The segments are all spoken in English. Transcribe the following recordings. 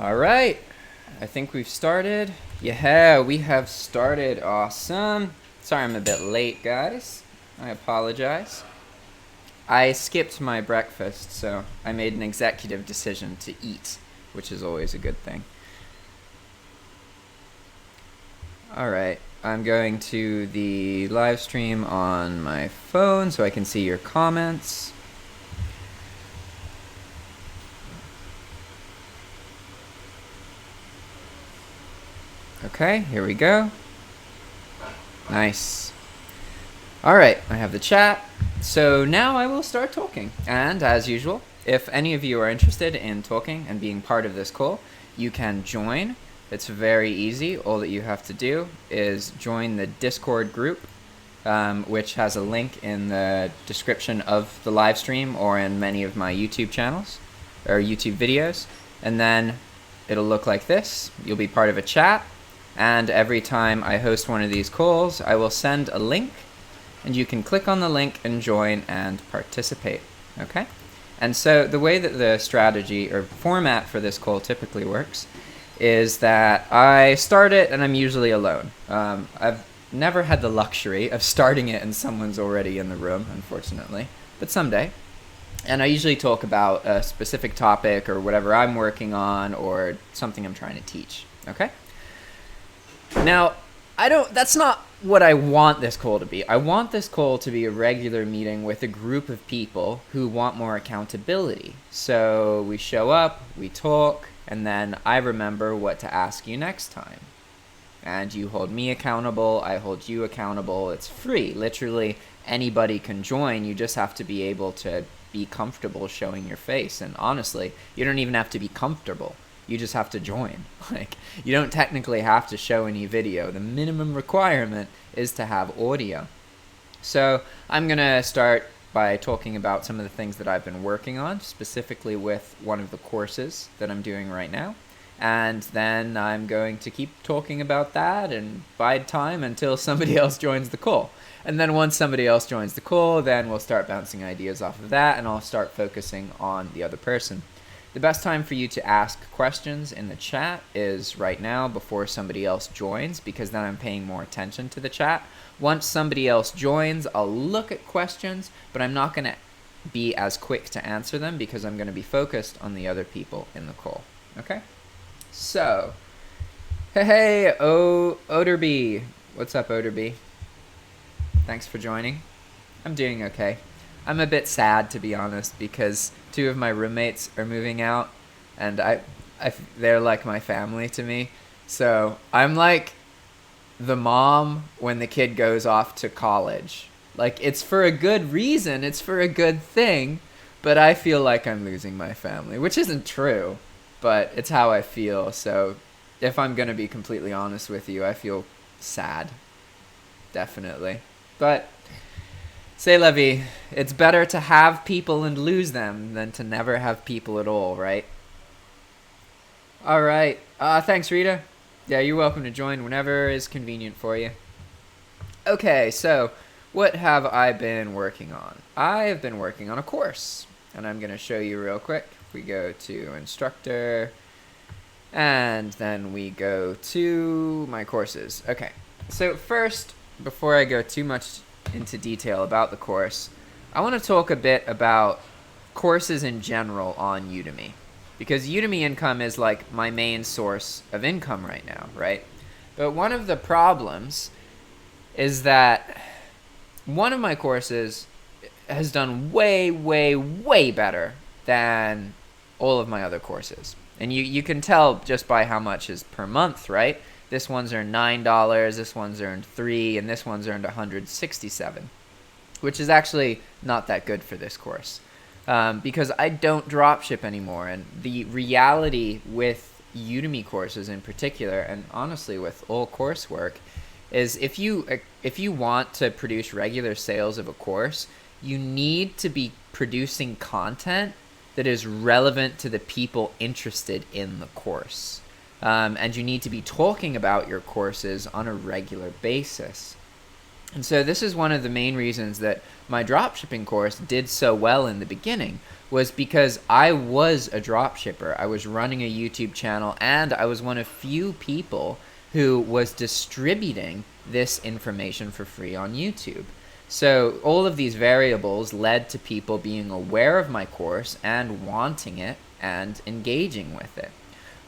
All right, I think we've started. Yeah, we have started. Awesome. Sorry I'm a bit late, guys. I apologize. I skipped my breakfast, so I made an executive decision to eat, which is always a good thing. All right, I'm going to the live stream on my phone so I can see your comments. Okay, here we go. Nice. All right, I have the chat. So now I will start talking. And as usual, if any of you are interested in talking and being part of this call, you can join. It's very easy. All that you have to do is join the Discord group, which has a link in the description of the live stream or in many of my YouTube channels or YouTube videos. And then it'll look like this. You'll be part of a chat. And every time I host one of these calls, I will send a link, and you can click on the link and join and participate, okay? And so the way that the strategy or format for this call typically works is that I start it and I'm usually alone. I've never had the luxury of starting it and someone's already in the room, unfortunately, but someday. And I usually talk about a specific topic or whatever I'm working on or something I'm trying to teach, okay? Now, that's not what I want this call to be. I want this call to be a regular meeting with a group of people who want more accountability. So we show up, we talk, and then I remember what to ask you next time. And you hold me accountable, I hold you accountable. It's free. Literally anybody can join. You just have to be able to be comfortable showing your face. And honestly, you don't even have to be comfortable. You just have to join. Like, you don't technically have to show any video. The minimum requirement is to have audio. So I'm going to start by talking about some of the things that I've been working on, specifically with one of the courses that I'm doing right now. And then I'm going to keep talking about that and bide time until somebody else joins the call. And then once somebody else joins the call, then we'll start bouncing ideas off of that, and I'll start focusing on the other person. The best time for you to ask questions in the chat is right now before somebody else joins, because then I'm paying more attention to the chat. Once somebody else joins, I'll look at questions, but I'm not going to be as quick to answer them because I'm going to be focused on the other people in the call. Okay? So, hey, Oderby. What's up, Oderby? Thanks for joining. I'm doing okay. I'm a bit sad, to be honest, because two of my roommates are moving out, and they're like my family to me. So I'm like the mom when the kid goes off to college. Like, it's for a good reason, it's for a good thing, but I feel like I'm losing my family, which isn't true, but it's how I feel. So if I'm going to be completely honest with you, I feel sad, definitely. But say, Levy, it's better to have people and lose them than to never have people at all, right? All right. Thanks, Rita. Yeah, you're welcome to join whenever is convenient for you. Okay, so what have I been working on? I have been working on a course, and I'm going to show you real quick. We go to instructor, and then we go to my courses. Okay, so first, before I go too much into detail about the course, I want to talk a bit about courses in general on Udemy, because Udemy income is like my main source of income right now, right? But one of the problems is that one of my courses has done way, way, way better than all of my other courses. And you can tell just by how much is per month, right? This one's earned $9, this one's earned $3, and this one's earned $167, which is actually not that good for this course, because I don't dropship anymore. And the reality with Udemy courses in particular, and honestly with all coursework, is if you want to produce regular sales of a course, you need to be producing content that is relevant to the people interested in the course. And you need to be talking about your courses on a regular basis. And so this is one of the main reasons that my dropshipping course did so well in the beginning, was because I was a dropshipper. I was running a YouTube channel, and I was one of few people who was distributing this information for free on YouTube. So all of these variables led to people being aware of my course and wanting it and engaging with it.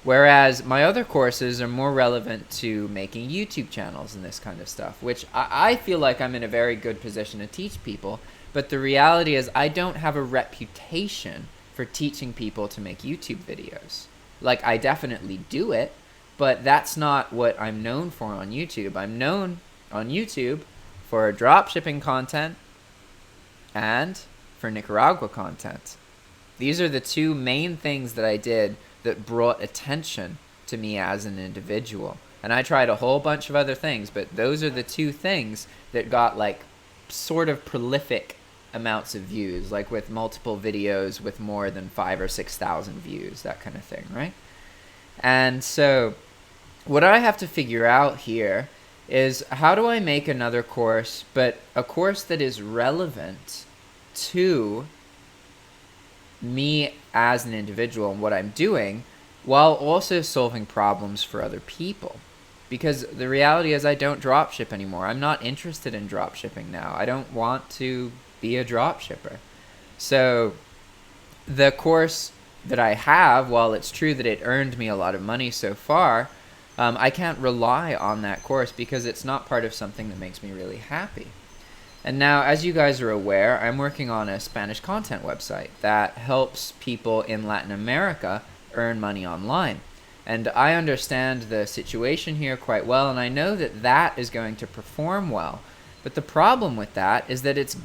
Whereas my other courses are more relevant to making YouTube channels and this kind of stuff, which I feel like I'm in a very good position to teach people. But the reality is I don't have a reputation for teaching people to make YouTube videos. Like, I definitely do it, but that's not what I'm known for on YouTube. I'm known on YouTube for dropshipping content and for Nicaragua content. These are the two main things that I did that brought attention to me as an individual. And I tried a whole bunch of other things, but those are the two things that got like sort of prolific amounts of views, like with multiple videos with more than 5,000 or 6,000 views, that kind of thing, right? And so what I have to figure out here is, how do I make another course, but a course that is relevant to me as an individual and what I'm doing, while also solving problems for other people? Because the reality is I don't dropship anymore. I'm not interested in dropshipping now. I don't want to be a dropshipper. So the course that I have, while it's true that it earned me a lot of money so far, I can't rely on that course because it's not part of something that makes me really happy. And now, as you guys are aware, I'm working on a Spanish content website that helps people in Latin America earn money online. And I understand the situation here quite well, and I know that that is going to perform well. But the problem with that is that it's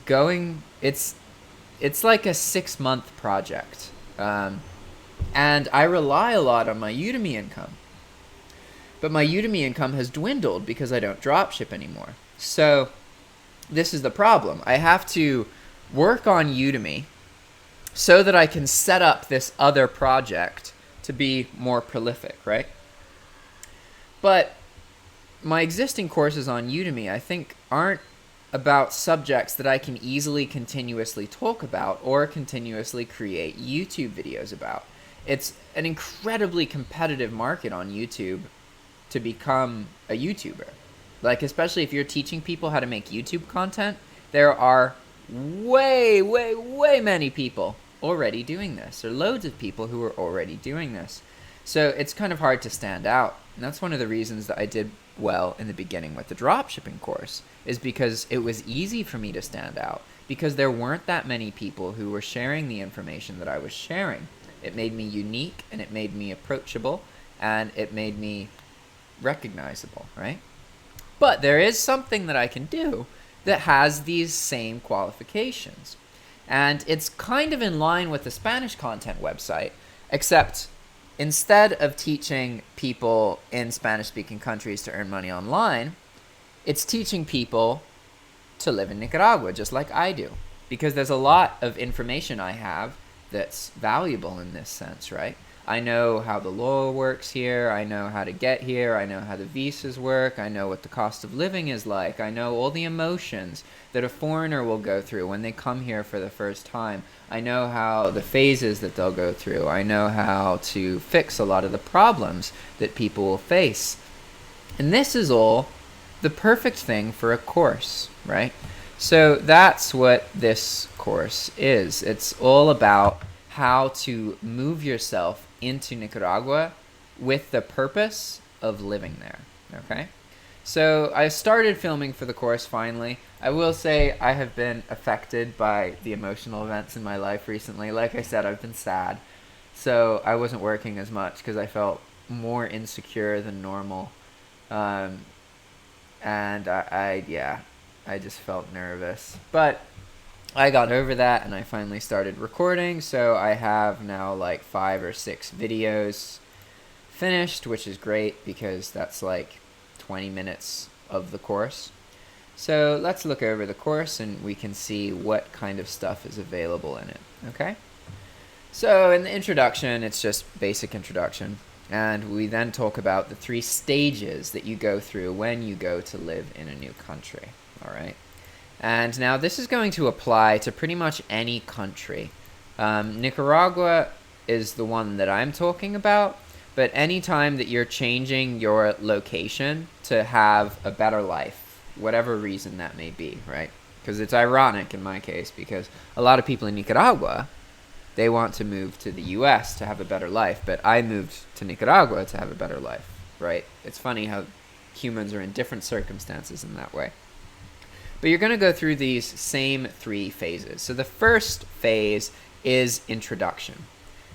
like a 6-month project. And I rely a lot on my Udemy income. But my Udemy income has dwindled because I don't dropship anymore. So this is the problem. I have to work on Udemy so that I can set up this other project to be more prolific, right? But my existing courses on Udemy, I think, aren't about subjects that I can easily continuously talk about or continuously create YouTube videos about. It's an incredibly competitive market on YouTube to become a YouTuber. Like, especially if you're teaching people how to make YouTube content, there are way many people already doing this. There are loads of people who are already doing this. So it's kind of hard to stand out. And that's one of the reasons that I did well in the beginning with the dropshipping course, is because it was easy for me to stand out, because there weren't that many people who were sharing the information that I was sharing. It made me unique, and it made me approachable, and it made me recognizable, right? But there is something that I can do that has these same qualifications. And it's kind of in line with the Spanish content website, except instead of teaching people in Spanish-speaking countries to earn money online, it's teaching people to live in Nicaragua, just like I do. Because there's a lot of information I have that's valuable in this sense, right? I know how the law works here, I know how to get here, I know how the visas work, I know what the cost of living is like, I know all the emotions that a foreigner will go through when they come here for the first time. I know how the phases that they'll go through. I know how to fix a lot of the problems that people will face. And this is all the perfect thing for a course, right? So that's what this course is. It's all about how to move yourself into Nicaragua with the purpose of living there, okay? So I started filming for the course finally. I will say I have been affected by the emotional events in my life recently. Like I said, I've been sad. So I wasn't working as much because I felt more insecure than normal. And I just felt nervous. But I got over that and I finally started recording, so I have now like 5 or 6 videos finished, which is great because that's like 20 minutes of the course. So let's look over the course and we can see what kind of stuff is available in it, okay? So in the introduction, it's just basic introduction, and we then talk about the 3 stages that you go through when you go to live in a new country, All right. And now this is going to apply to pretty much any country. Nicaragua is the one that I'm talking about, but anytime that you're changing your location to have a better life, whatever reason that may be, right? Because it's ironic in my case, because a lot of people in Nicaragua, they want to move to the US to have a better life, but I moved to Nicaragua to have a better life, right? It's funny how humans are in different circumstances in that way. But you're going to go through these same 3 phases. So the first phase is introduction.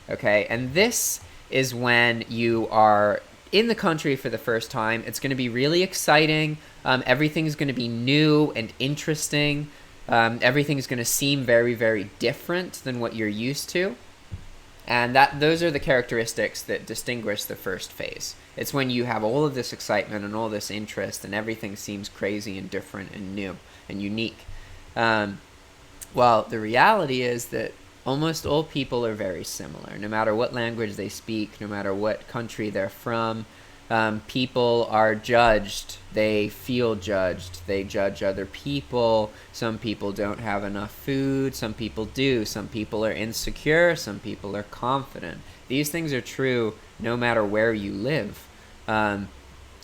Okay, and this is when you are in the country for the first time. It's going to be really exciting. Everything's going to be new and interesting. Everything's going to seem very, very different than what you're used to. And those are the characteristics that distinguish the first phase. It's when you have all of this excitement and all this interest and everything seems crazy and different and new and unique. Well, the reality is that almost all people are very similar. No matter what language they speak, no matter what country they're from, people are judged. They feel judged. They judge other people. Some people don't have enough food. Some people do. Some people are insecure. Some people are confident. These things are true no matter where you live.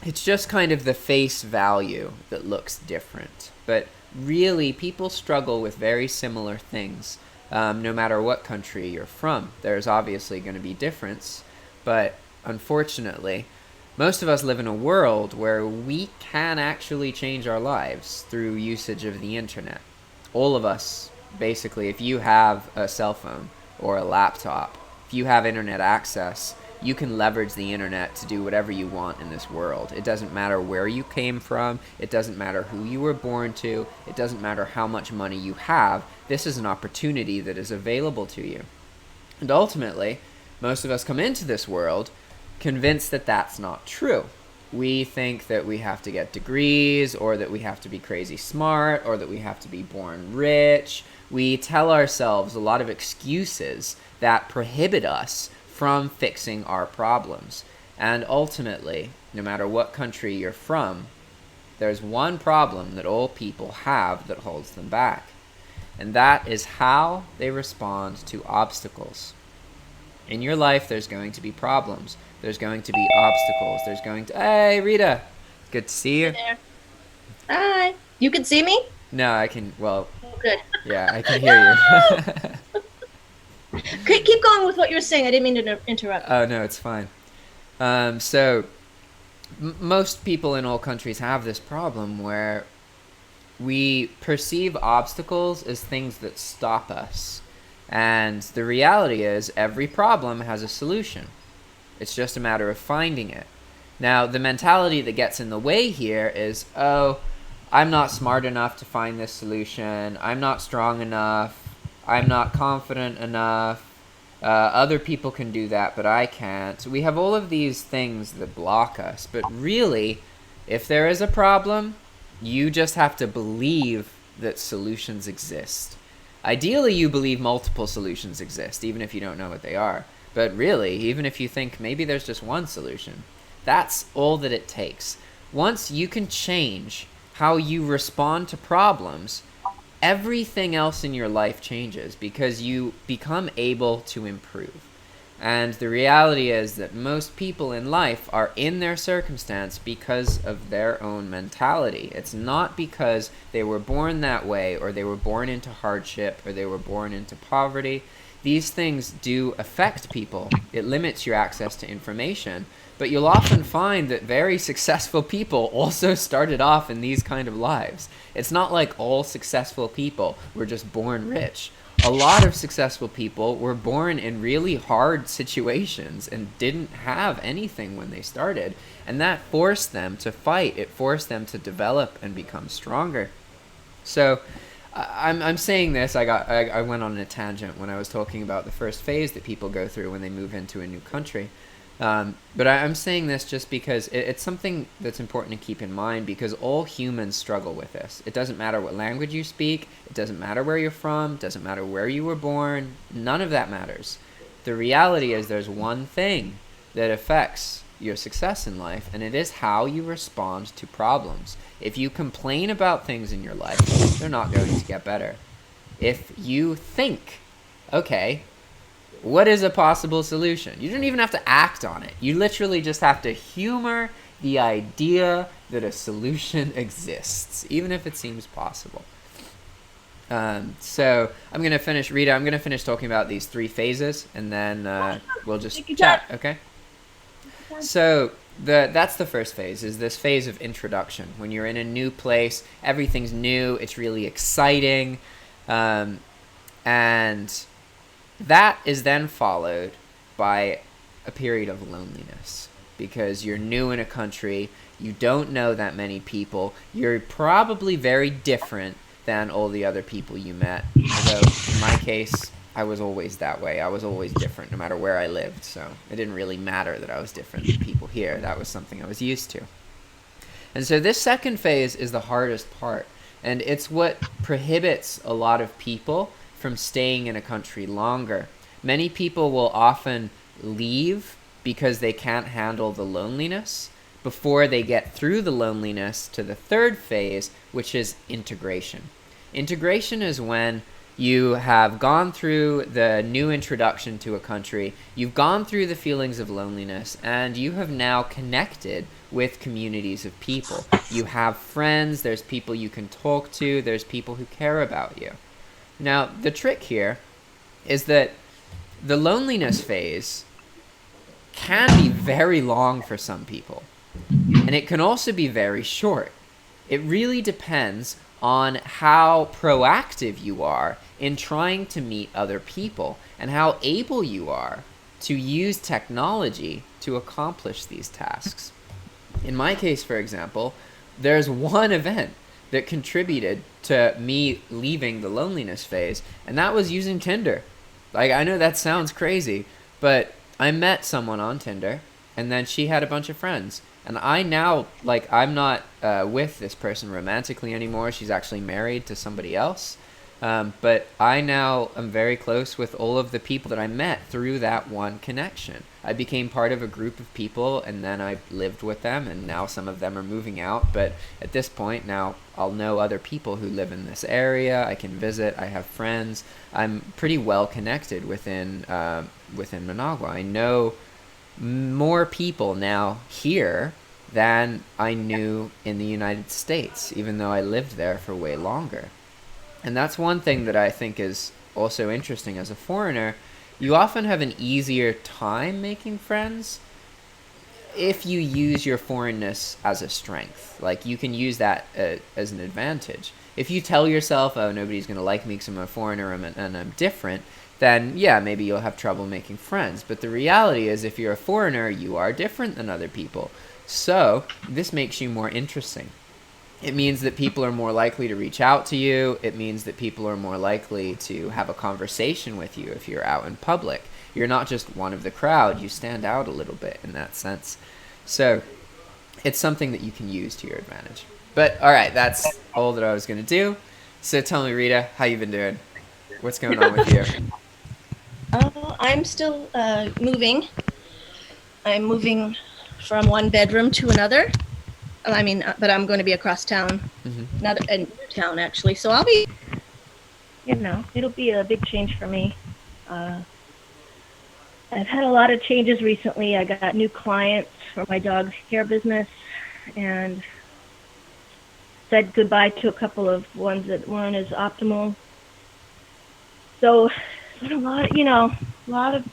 It's just kind of the face value that looks different. But really, people struggle with very similar things, no matter what country you're from. There's obviously going to be difference, but unfortunately, most of us live in a world where we can actually change our lives through usage of the internet. All of us, basically, if you have a cell phone or a laptop, if you have internet access, you can leverage the internet to do whatever you want in this world. It doesn't matter where you came from. It doesn't matter who you were born to. It doesn't matter how much money you have. This is an opportunity that is available to you. And ultimately, most of us come into this world convinced that that's not true. We think that we have to get degrees, or that we have to be crazy smart, or that we have to be born rich. We tell ourselves a lot of excuses that prohibit us from fixing our problems. And ultimately, no matter what country you're from, there's one problem that all people have that holds them back. And that is how they respond to obstacles. In your life, there's going to be problems. There's going to be obstacles. There's going to... Hey, Rita! Good to see you. Hey there. Hi. You can see me? No, I can... Well, Oh, good. yeah, I can hear you. Keep going with what you were saying. I didn't mean to interrupt. Oh, no, it's fine. So, most people in all countries have this problem where we perceive obstacles as things that stop us. And the reality is, every problem has a solution. It's just a matter of finding it. Now, the mentality that gets in the way here is, oh, I'm not smart enough to find this solution. I'm not strong enough. I'm not confident enough. Other people can do that, but I can't. So we have all of these things that block us. But really, if there is a problem, you just have to believe that solutions exist. Ideally, you believe multiple solutions exist, even if you don't know what they are. But really, even if you think maybe there's just one solution, that's all that it takes. Once you can change how you respond to problems, everything else in your life changes because you become able to improve. And the reality is that most people in life are in their circumstance because of their own mentality. It's not because they were born that way, or they were born into hardship, or they were born into poverty. These things do affect people. It limits your access to information. But you'll often find that very successful people also started off in these kind of lives. It's not like all successful people were just born rich. A lot of successful people were born in really hard situations and didn't have anything when they started. And that forced them to fight. It forced them to develop and become stronger. So I'm saying this, I went on a tangent when I was talking about the first phase that people go through when they move into a new country. But I'm saying this just because it's something that's important to keep in mind, because all humans struggle with this. It doesn't matter what language you speak. It doesn't matter where you're from. It doesn't matter where you were born. None of that matters. The reality is there's one thing that affects your success in life, and it is how you respond to problems. If you complain about things in your life, they're not going to get better. If you think, okay, what is a possible solution? You don't even have to act on it. You literally just have to humor the idea that a solution exists, even if it seems possible. So I'm going to finish, Rita, I'm going to finish talking about these 3 phases, and then we'll just chat, okay? So that's the first phase, is this phase of introduction. When you're in a new place, everything's new, it's really exciting, and that is then followed by a period of loneliness, because you're new in a country, you don't know that many people, you're probably very different than all the other people you met. Although in my case, I was always that way. I was always different no matter where I lived, so it didn't really matter that I was different than people here. That was something I was used to. And so this second phase is the hardest part, and it's what prohibits a lot of people from staying in a country longer. Many people will often leave because they can't handle the loneliness before they get through the loneliness to the third phase, which is integration. Integration is when you have gone through the new introduction to a country, you've gone through the feelings of loneliness, and you have now connected with communities of people. You have friends, there's people you can talk to, there's people who care about you. Now, the trick here is that the loneliness phase can be very long for some people, and it can also be very short. It really depends on how proactive you are in trying to meet other people and how able you are to use technology to accomplish these tasks. In my case, for example, there's one event that contributed to me leaving the loneliness phase, and that was using Tinder. Like, I know that sounds crazy, but I met someone on Tinder, and then she had a bunch of friends. And I now, like, I'm not with this person romantically anymore. She's actually married to somebody else. But I now am very close with all of the people that I met through that one connection. I became part of a group of people, and then I lived with them, and now some of them are moving out. But at this point, now I'll know other people who live in this area. I can visit. I have friends. I'm pretty well connected within Managua. I know more people now here than I knew in the United States, even though I lived there for way longer. And that's one thing that I think is also interesting as a foreigner. You often have an easier time making friends if you use your foreignness as a strength. Like, you can use that as an advantage. If you tell yourself, oh, nobody's going to like me because I'm a foreigner and I'm different, then yeah, maybe you'll have trouble making friends. But the reality is, if you're a foreigner, you are different than other people. So this makes you more interesting. It means that people are more likely to reach out to you. It means that people are more likely to have a conversation with you if you're out in public. You're not just one of the crowd. You stand out a little bit in that sense. So it's something that you can use to your advantage. But all right, that's all that I was going to do. So tell me, Rita, how you been doing? What's going on with you? I'm still moving. I'm moving from one bedroom to another. I mean, but I'm going to be across town, another a new town actually. So I'll be, it'll be a big change for me. I've had a lot of changes recently. I got new clients for my dog's hair business, and said goodbye to a couple of ones that weren't as optimal. So there's a lot of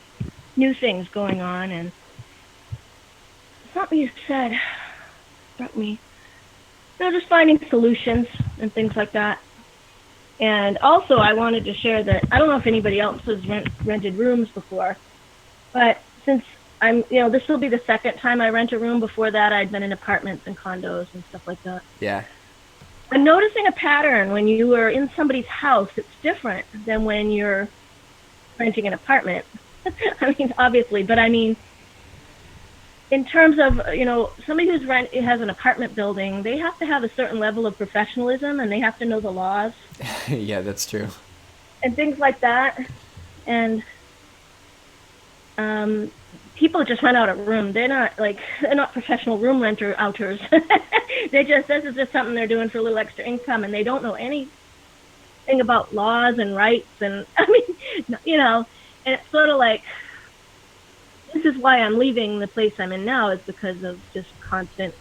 new things going on, and something you said brought me, just finding solutions and things like that. And also, I wanted to share that I don't know if anybody else has rented rooms before, but since this will be the second time I rent a room. Before that, I'd been in apartments and condos and stuff like that. Yeah. I'm noticing a pattern. When you are in somebody's house, it's different than when you're renting an apartment. I mean, obviously, but I mean, in terms of, somebody who's has an apartment building, they have to have a certain level of professionalism, and they have to know the laws. Yeah, that's true. And things like that. And people just rent out a room. They're not professional room renter outers. This is just something they're doing for a little extra income, and they don't know anything about laws and rights. And I mean, and it's sort of like, this is why I'm leaving the place I'm in now, is because of just constant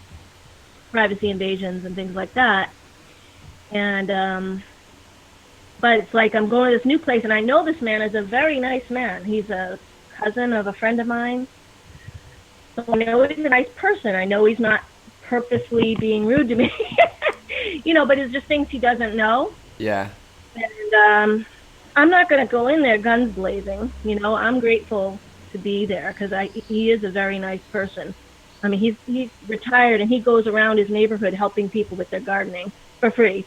privacy invasions and things like that. And but it's like I'm going to this new place, and I know this man is a very nice man. He's a cousin of a friend of mine. So I know he's a nice person. I know he's not purposely being rude to me, but it's just things he doesn't know. Yeah. And I'm not going to go in there guns blazing. I'm grateful to be there because he is a very nice person. I mean, he's retired, and he goes around his neighborhood helping people with their gardening for free,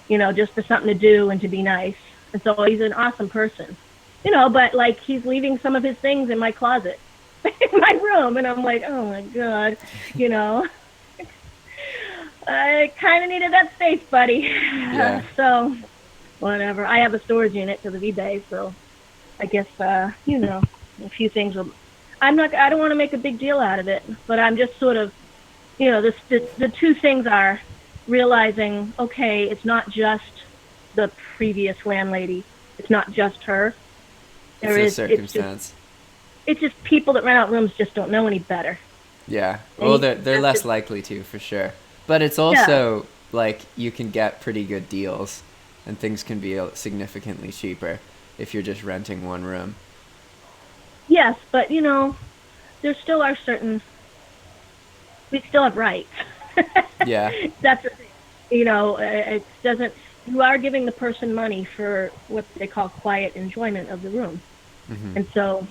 just for something to do and to be nice. And so he's an awesome person, but like he's leaving some of his things in my closet, in my room. And I'm like, oh my God, I kind of needed that space, buddy. Yeah. So whatever. I have a storage unit because of eBay. So I guess, a few things will, I don't want to make a big deal out of it, but I'm just sort of, the two things are realizing, okay, it's not just the previous landlady. It's not just her. It's a circumstance. It's just people that rent out rooms just don't know any better. Yeah. Well, they're less likely to, for sure. But it's also like you can get pretty good deals, and things can be significantly cheaper if you're just renting one room. Yes, but there still are we still have rights. Yeah. That's the thing. It doesn't. You are giving the person money for what they call quiet enjoyment of the room, and so,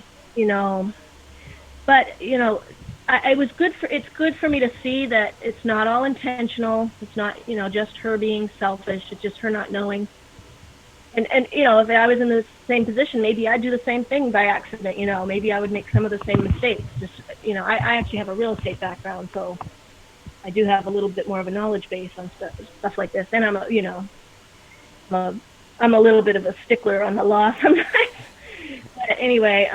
but it's good for me to see that it's not all intentional. It's not just her being selfish. It's just her not knowing. And if I was in the same position, maybe I'd do the same thing by accident. Maybe I would make some of the same mistakes. Just I actually have a real estate background, so I do have a little bit more of a knowledge base on stuff like this. And I'm a little bit of a stickler on the law sometimes. But anyway,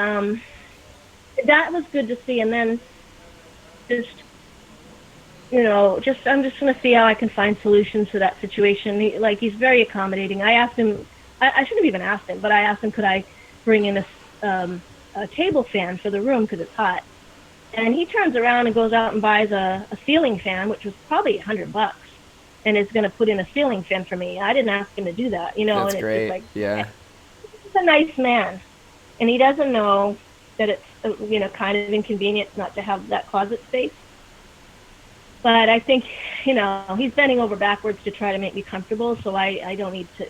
that was good to see. And then just I'm just going to see how I can find solutions to that situation. He's very accommodating. I asked him. I shouldn't have even asked him, but I asked him, could I bring in a table fan for the room because it's hot? And he turns around and goes out and buys a ceiling fan, which was probably $100, and is going to put in a ceiling fan for me. I didn't ask him to do that, That's and great. It's like, yeah. He's a nice man, and he doesn't know that it's kind of inconvenient not to have that closet space. But I think he's bending over backwards to try to make me comfortable, so I don't need to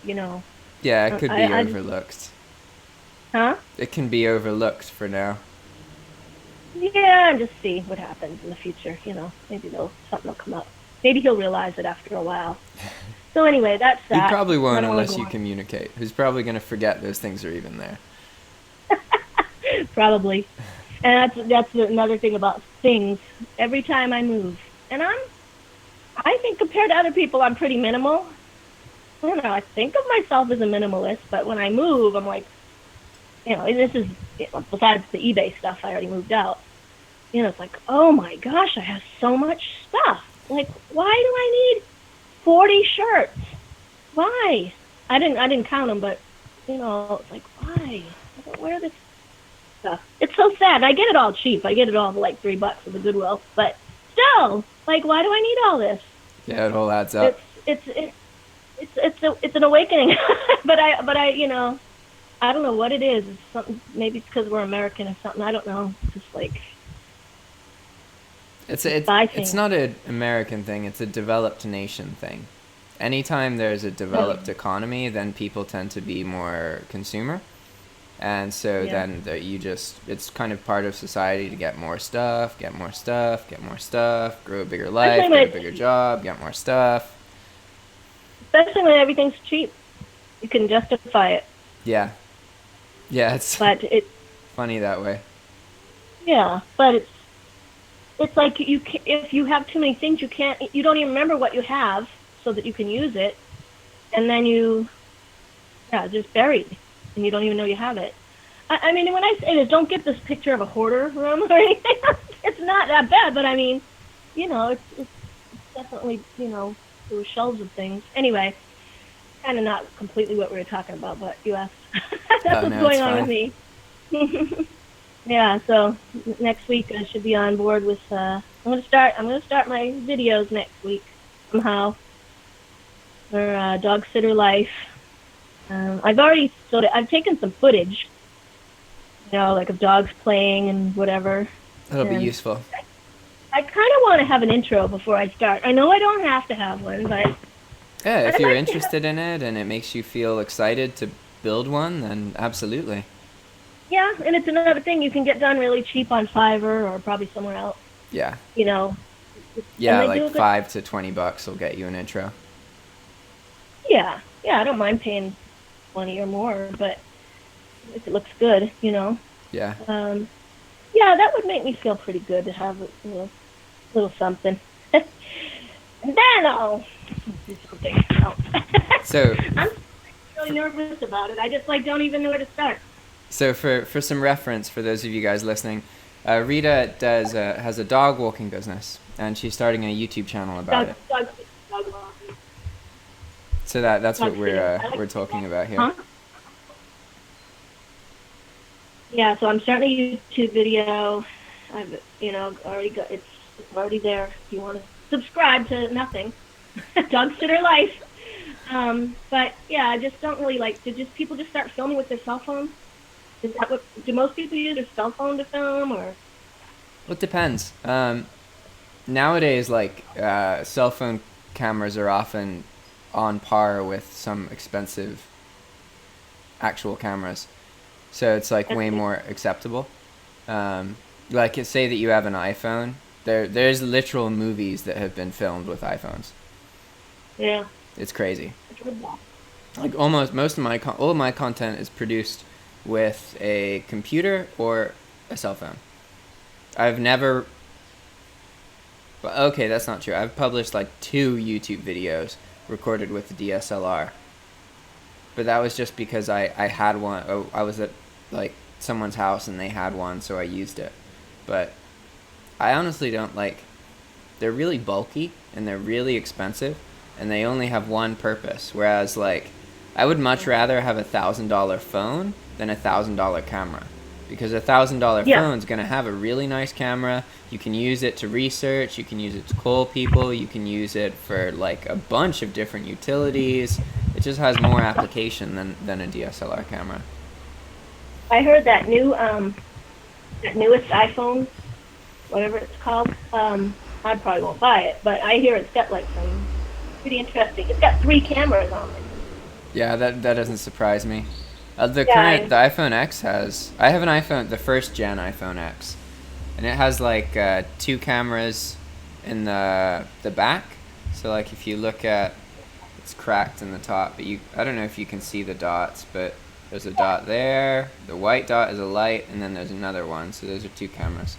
Yeah, it could be overlooked. Huh? It can be overlooked for now. Yeah, and just see what happens in the future. Maybe something will come up. Maybe he'll realize it after a while. So anyway, that's that. He probably won't unless you communicate. He's probably going to forget those things are even there. Probably. And that's another thing about things. Every time I move, and I think compared to other people, I'm pretty minimal. I don't know. I think of myself as a minimalist, but when I move, I'm like, this is, besides the eBay stuff, I already moved out. It's like, oh my gosh, I have so much stuff. Like, why do I need 40 shirts? Why? I didn't count them, but it's like, why? I don't wear this stuff. It's so sad. I get it all cheap. I get it all for like $3 at the Goodwill, but still, like, why do I need all this? Yeah, it all adds up. It's an awakening. but I don't know what it is. It's something. Maybe it's because we're American or something. I don't know. It's just like it's not an American thing. It's a developed nation thing. Anytime there's a developed economy, then people tend to be more consumer, and so then it's kind of part of society to get more stuff, grow a bigger life, get a bigger job, get more stuff. Especially when everything's cheap, you can justify it. Yeah, it's funny that way. Yeah, but it's like if you have too many things, you don't even remember what you have, so that you can use it, and then just buried, and you don't even know you have it. I mean, when I say this, don't get this picture of a hoarder room or anything. It's not that bad, but I mean, it's definitely, there were shelves of things. Anyway, kind of not completely what we were talking about, but you asked. That's Oh what's no, it's going on with fine. me. Yeah, so next week I should be on board with. I'm gonna start my videos next week somehow for dog sitter life. I've taken some footage, like of dogs playing and whatever. That'll be And useful. I kind of want to have an intro before I start. I know I don't have to have one, but Yeah, if I'd you're like to have. interested in it and it makes you feel excited to build one, then absolutely. Yeah, and it's another thing you can get done really cheap on Fiverr or probably somewhere else. Yeah. You know, and Yeah, they like do a good. $5 to $20 will get you an intro. Yeah, yeah. I don't mind paying 20 or more, but if it looks good. Yeah. Um, yeah, that would make me feel pretty good to have a little something. And then I'll do something else. So I'm really nervous about it. I just don't even know where to start. So for some reference for those of you guys listening, Rita has a dog walking business, and she's starting a YouTube channel about Dog, it. dog, dog walking, So that's what dog sitting. I we're like to say talking that. about here. Huh? Yeah, so I'm starting a YouTube video. I've already got it's already there. If you want to subscribe to nothing, dog sitter life. But yeah, I just don't really like. Did just people just start filming with their cell phones? Is that what do most people use their cell phone to film or? Well, it depends. Nowadays, like cell phone cameras are often on par with some expensive actual cameras, so it's like way more acceptable. Like say that you have an iPhone, there's literal movies that have been filmed with iPhones. Yeah. It's crazy. I've heard that. Like almost most of all of my content is produced with a computer or a cell phone. I've never. Okay, that's not true. I've published like 2 YouTube videos recorded with a DSLR, but that was just because I had one. Oh, I was at like someone's house and they had one, so I used it. But I honestly don't like. They're really bulky and they're really expensive, and they only have one purpose. Whereas like, I would much rather have $1,000 phone than $1,000 camera, because $1,000 Yeah. phone is gonna have a really nice camera. You can use it to research. You can use it to call people. You can use it for like a bunch of different utilities. It just has more application than a DSLR camera. I heard that newest iPhone, whatever it's called. I probably won't buy it, but I hear it's got like some pretty interesting. It's got 3 cameras on it. Yeah, that doesn't surprise me. Yeah. The iPhone X has. I have an iPhone, the first gen iPhone X, and it has like 2 cameras in the back. So like if you look at, it's cracked in the top, but I don't know if you can see the dots, but there's a dot there. The white dot is a light, and then there's another one. So those are 2 cameras,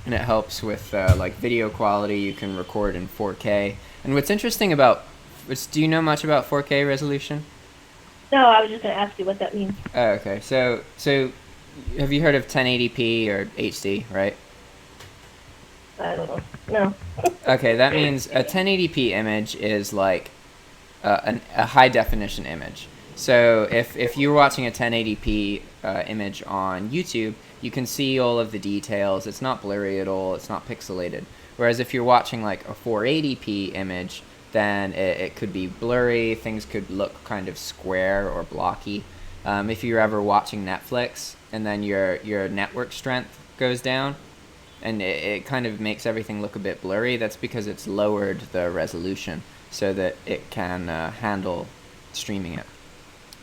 and it helps with like video quality. You can record in 4K. And what's interesting about, do you know much about 4K resolution? No, I was just gonna ask you what that means. Oh, okay. So have you heard of 1080p or HD, right? I don't know. No. Okay, that means a 1080p image is like a high definition image. So if you're watching a 1080p image on YouTube, you can see all of the details. It's not blurry at all. It's not pixelated. Whereas if you're watching like a 480p image, then it could be blurry. Things could look kind of square or blocky. If you're ever watching Netflix and then your network strength goes down, and it kind of makes everything look a bit blurry, that's because it's lowered the resolution so that it can handle streaming it.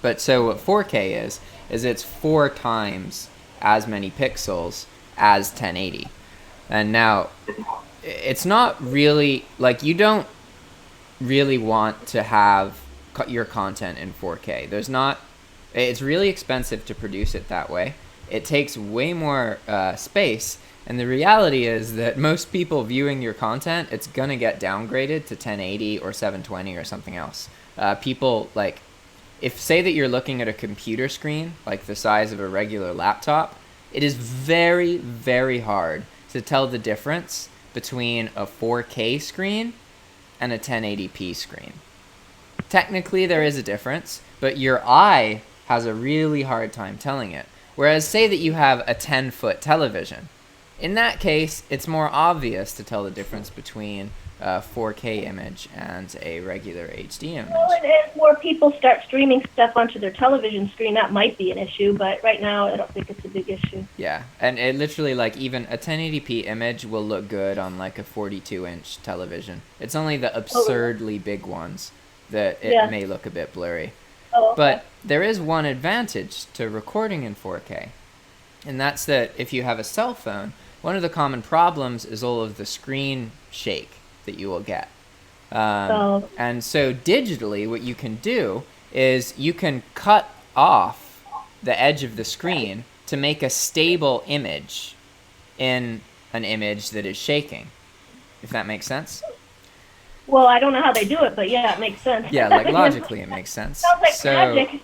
But so what 4K is it's 4 times as many pixels as 1080. And now, it's not really, like, you don't really want to have your content in 4K. It's really expensive to produce it that way. It takes way more space, and the reality is that most people viewing your content, it's gonna get downgraded to 1080 or 720 or something else. People like if say that you're looking at a computer screen like the size of a regular laptop, it is very, very hard to tell the difference between a 4K screen and a 1080p screen. Technically, there is a difference, but your eye has a really hard time telling it. Whereas, say that you have a 10-foot television. In that case, it's more obvious to tell the difference between a 4K image and a regular HD image. Well, and as more people start streaming stuff onto their television screen, that might be an issue, but right now I don't think it's a big issue. Yeah, and it literally, like, even a 1080p image will look good on, like, a 42-inch television. It's only the absurdly big ones that it may look a bit blurry. Oh, okay. But there is one advantage to recording in 4K, and that's that if you have a cell phone, one of the common problems is all of the screen shake that you will get. And so digitally, what you can do is you can cut off the edge of the screen to make a stable image in an image that is shaking, if that makes sense. Well, I don't know how they do it, but yeah, it makes sense. Yeah, like logically it makes sense. Sounds like magic.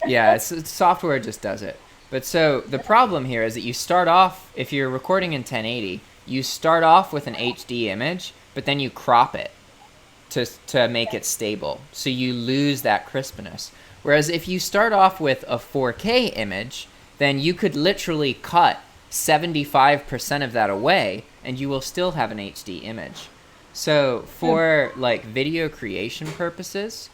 Yeah, it's software just does it. But so the problem here is that you start off, if you're recording in 1080, you start off with an HD image, but then you crop it to make it stable. So you lose that crispness. Whereas if you start off with a 4K image, then you could literally cut 75% of that away and you will still have an HD image. So for like video creation purposes,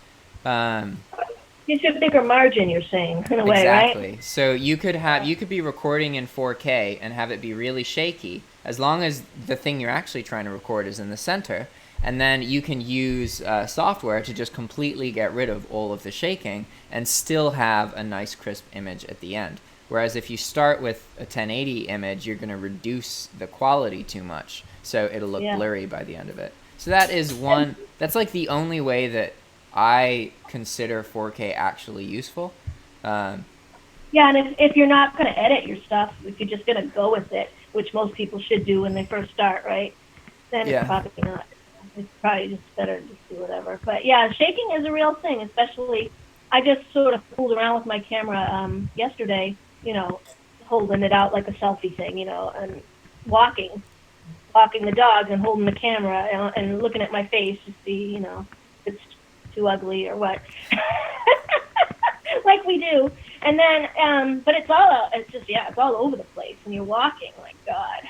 it's a bigger margin, you're saying, in a way, exactly. right? So you could be recording in 4K and have it be really shaky, as long as the thing you're actually trying to record is in the center. And then you can use software to just completely get rid of all of the shaking and still have a nice crisp image at the end. Whereas if you start with a 1080 image, you're going to reduce the quality too much, so it'll look blurry by the end of it. So that's like the only way that I consider 4K actually useful. Yeah, and if you're not going to edit your stuff, if you're just going to go with it, which most people should do when they first start, right? Then it's probably not. It's probably just better to just do whatever. But yeah, shaking is a real thing, especially I just sort of fooled around with my camera yesterday, holding it out like a selfie thing, and walking the dog and holding the camera and looking at my face to see, if it's too ugly or what, like we do. And then, but it's all over the place, and you're walking like God,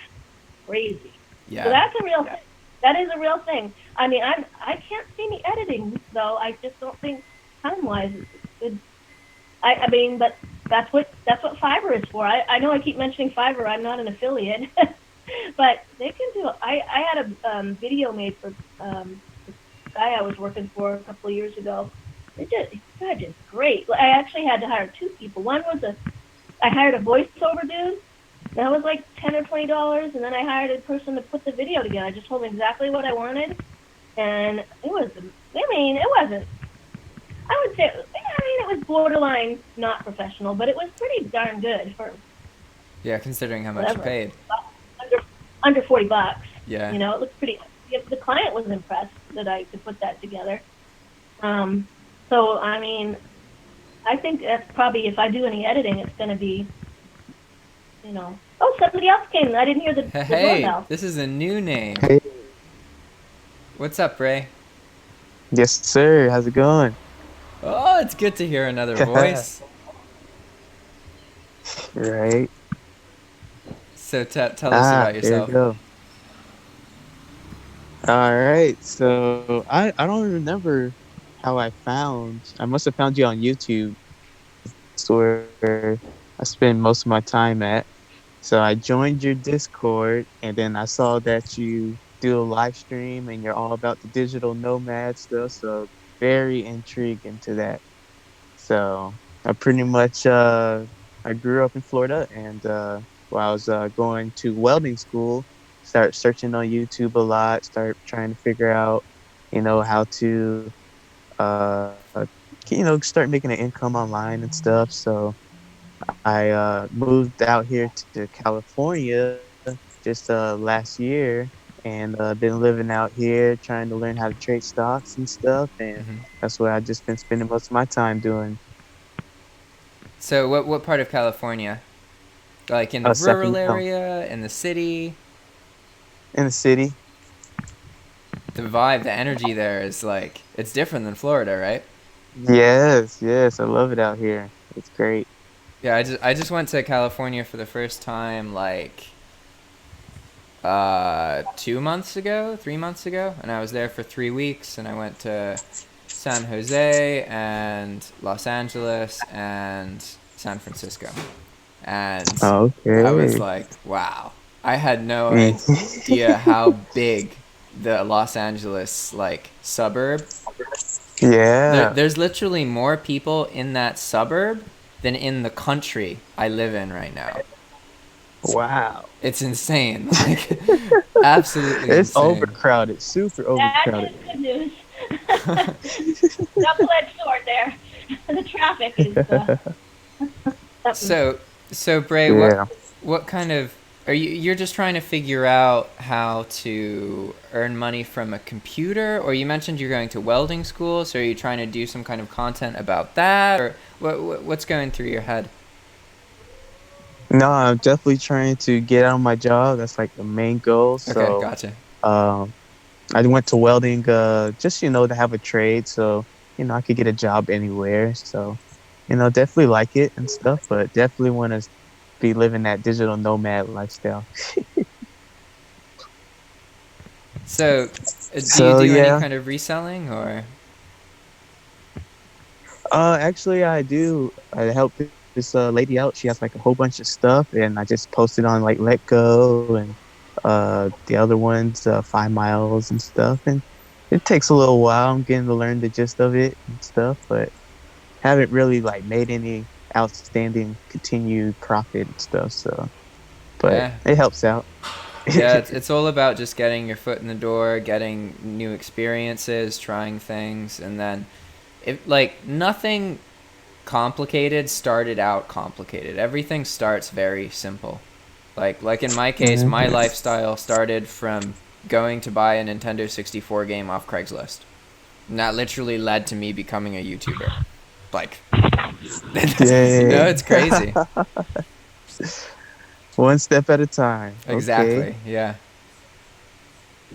crazy. Yeah. So that's a real thing. That is a real thing. I mean, I can't see me editing though. I just don't think time-wise it's good. I mean, but that's what Fiverr is for. I know I keep mentioning Fiverr. I'm not an affiliate, but they can do it. I had a video made for the guy I was working for a couple of years ago. They did great. I actually had to hire two people. One was I hired a voiceover dude. That was like $10 or $20, and then I hired a person to put the video together. I just told him exactly what I wanted, and it wasn't. I would say, it was borderline not professional, but it was pretty darn good for. Yeah, considering how much you paid. Under $40. Yeah. It looked pretty. The client was impressed that I could put that together. So I mean, I think that's probably, if I do any editing, it's going to be. Oh, somebody else came. I didn't hear the doorbell. This is a new name. Hey. What's up, Ray? Yes, sir. How's it going? Oh, it's good to hear another voice. Right. So tell us about yourself. There you go. All right. So I don't remember how I must have found you on YouTube. That's where I spend most of my time at. So I joined your Discord, and then I saw that you do a live stream and you're all about the digital nomad stuff. So very intrigued into that. So I pretty much I grew up in Florida, and while I was going to welding school, started searching on YouTube a lot, start trying to figure out, how to start making an income online and stuff. So I moved out here to California just last year, and been living out here trying to learn how to trade stocks and stuff, and that's what I've just been spending most of my time doing. So what part of California? Like in the rural Sacramento, area, in the city? in the city. The vibe, the energy there is like it's different than Florida, right? Yes, yes, I love it out here. It's great. Yeah, I just went to California for the first time like 2 months ago, 3 months ago, and I was there for 3 weeks, and I went to San Jose and Los Angeles and San Francisco, and I was Okay. like, wow, I had no Mm. idea how big the Los Angeles like suburb. Yeah. There's literally more people in that suburb than in the country I live in right now. Wow. It's insane. Like, absolutely It's insane. overcrowded, super That overcrowded. is good news. Double-edged sword there. The traffic is. So, so Bray, Yeah. what kind of are you? You're just trying to figure out how to earn money from a computer, or you mentioned you're going to welding school. So, are you trying to do some kind of content about that, or what's going through your head? No, I'm definitely trying to get out of my job. That's like the main goal. Okay, So, gotcha. um, I went to welding, just to have a trade, so I could get a job anywhere. So, definitely like it and stuff, but definitely want to be living that digital nomad lifestyle. So, do you So do any yeah, kind of reselling, or? actually I do. I helped this lady out. She has like a whole bunch of stuff, and I just posted on like Let Go and the other ones, 5 miles and stuff. And it takes a little while. I'm getting to learn the gist of it and stuff, but haven't really like made any outstanding continued profit and stuff. So, but Yeah, it helps out. yeah. It's all about just getting your foot in the door, getting new experiences, trying things, and then, if like nothing complicated started out complicated. Everything starts very simple. Like in my case, my Mhm. lifestyle started from going to buy a Nintendo 64 game off Craigslist. And that literally led to me becoming a YouTuber. Like, Dang. it's crazy. One step at a time. Okay. Exactly. Yeah.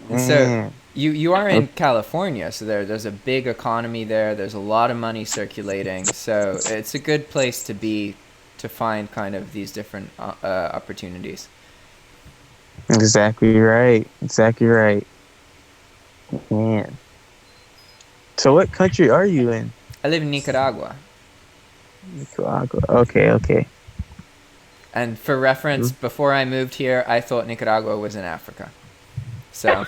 And so Man. you are Okay. in California, so there's a big economy there. There's a lot of money circulating, so it's a good place to be to find kind of these different opportunities. Exactly right. Exactly right. Man. So what country are you in? I live in Nicaragua, Nicaragua. Okay, okay. and for reference, before I moved here, I thought Nicaragua was in Africa. So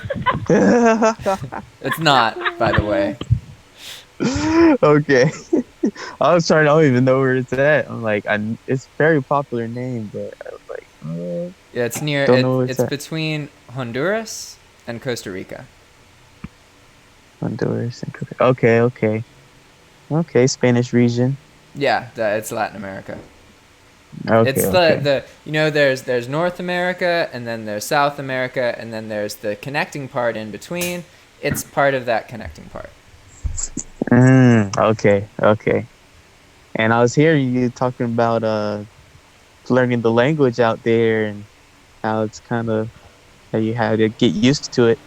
it's not, by the way. Okay. I was trying. I don't even know where it's at. I'm like, it's a very popular name, but I was like, Yeah, it's near don't it. know where it's It's at. between Honduras and Costa Rica. Honduras and okay, okay, okay. Spanish region. Yeah, it's Latin America. Okay, It's okay. the there's North America, and then there's South America, and then there's the connecting part in between. It's part of that connecting part. Okay, okay. And I was hearing you talking about learning the language out there and how it's kind of how you had to get used to it.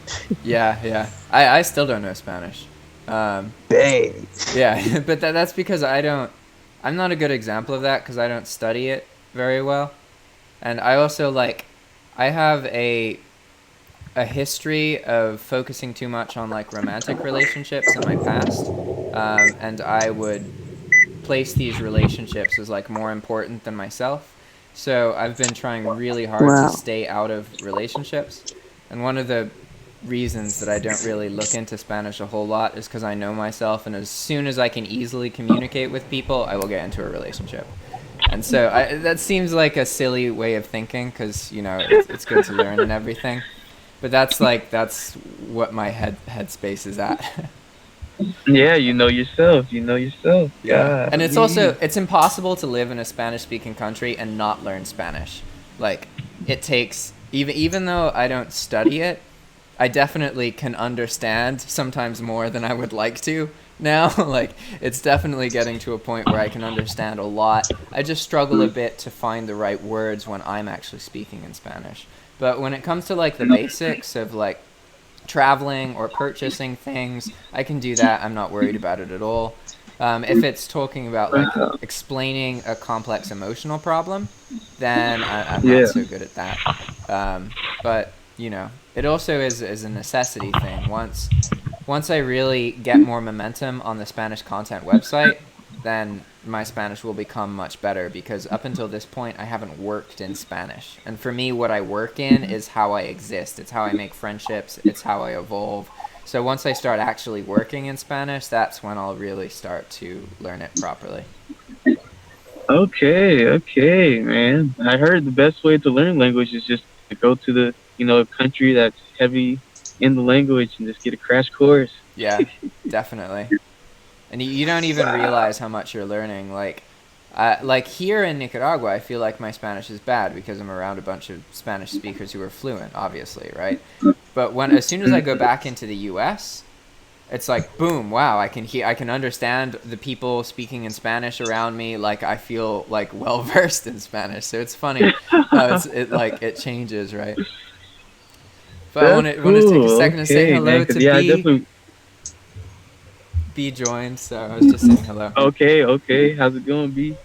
Yeah, yeah. I still don't know Spanish. Um, Dang. yeah, but that's because I'm not a good example of that because I don't study it very well, and I also like I have a history of focusing too much on like romantic relationships in my past, and I would place these relationships as like more important than myself. So I've been trying really hard to Wow. stay out of relationships. And one of the reasons that I don't really look into Spanish a whole lot is because I know myself, and as soon as I can easily communicate with people, I will get into a relationship. And so that seems like a silly way of thinking because, it's good to learn and everything. But that's what my headspace is at. Yeah, you know yourself. You know yourself. Yeah, God. and it's impossible to live in a Spanish speaking country and not learn Spanish. Like it takes even though I don't study it, I definitely can understand sometimes more than I would like to, now, like, it's definitely getting to a point where I can understand a lot. I just struggle a bit to find the right words when I'm actually speaking in Spanish. But when it comes to like the basics of like traveling or purchasing things, I can do that. I'm not worried about it at all. If it's talking about like explaining a complex emotional problem, then I'm not Yeah. so good at that. But you know, it also is a necessity thing. Once I really get more momentum on the Spanish content website, then my Spanish will become much better, because up until this point I haven't worked in Spanish. And for me, what I work in is how I exist. It's how I make friendships. It's how I evolve. So once I start actually working in Spanish, that's when I'll really start to learn it properly. Okay, man. I heard the best way to learn language is just to go to the, country that's heavy in the language and just get a crash course. Yeah, definitely. And you don't even Wow. realize how much you're learning. Like here in Nicaragua, I feel like my Spanish is bad because I'm around a bunch of Spanish speakers who are fluent, obviously, right? But as soon as I go back into the U.S., it's like boom, wow, I can understand the people speaking in Spanish around me. Like I feel like well versed in Spanish. So it's funny how it changes, right? But I That's want to take a cool. second to say Okay, man. hello Because to yeah, I B. definitely. B joined, so I was just saying hello. Okay. How's it going, B?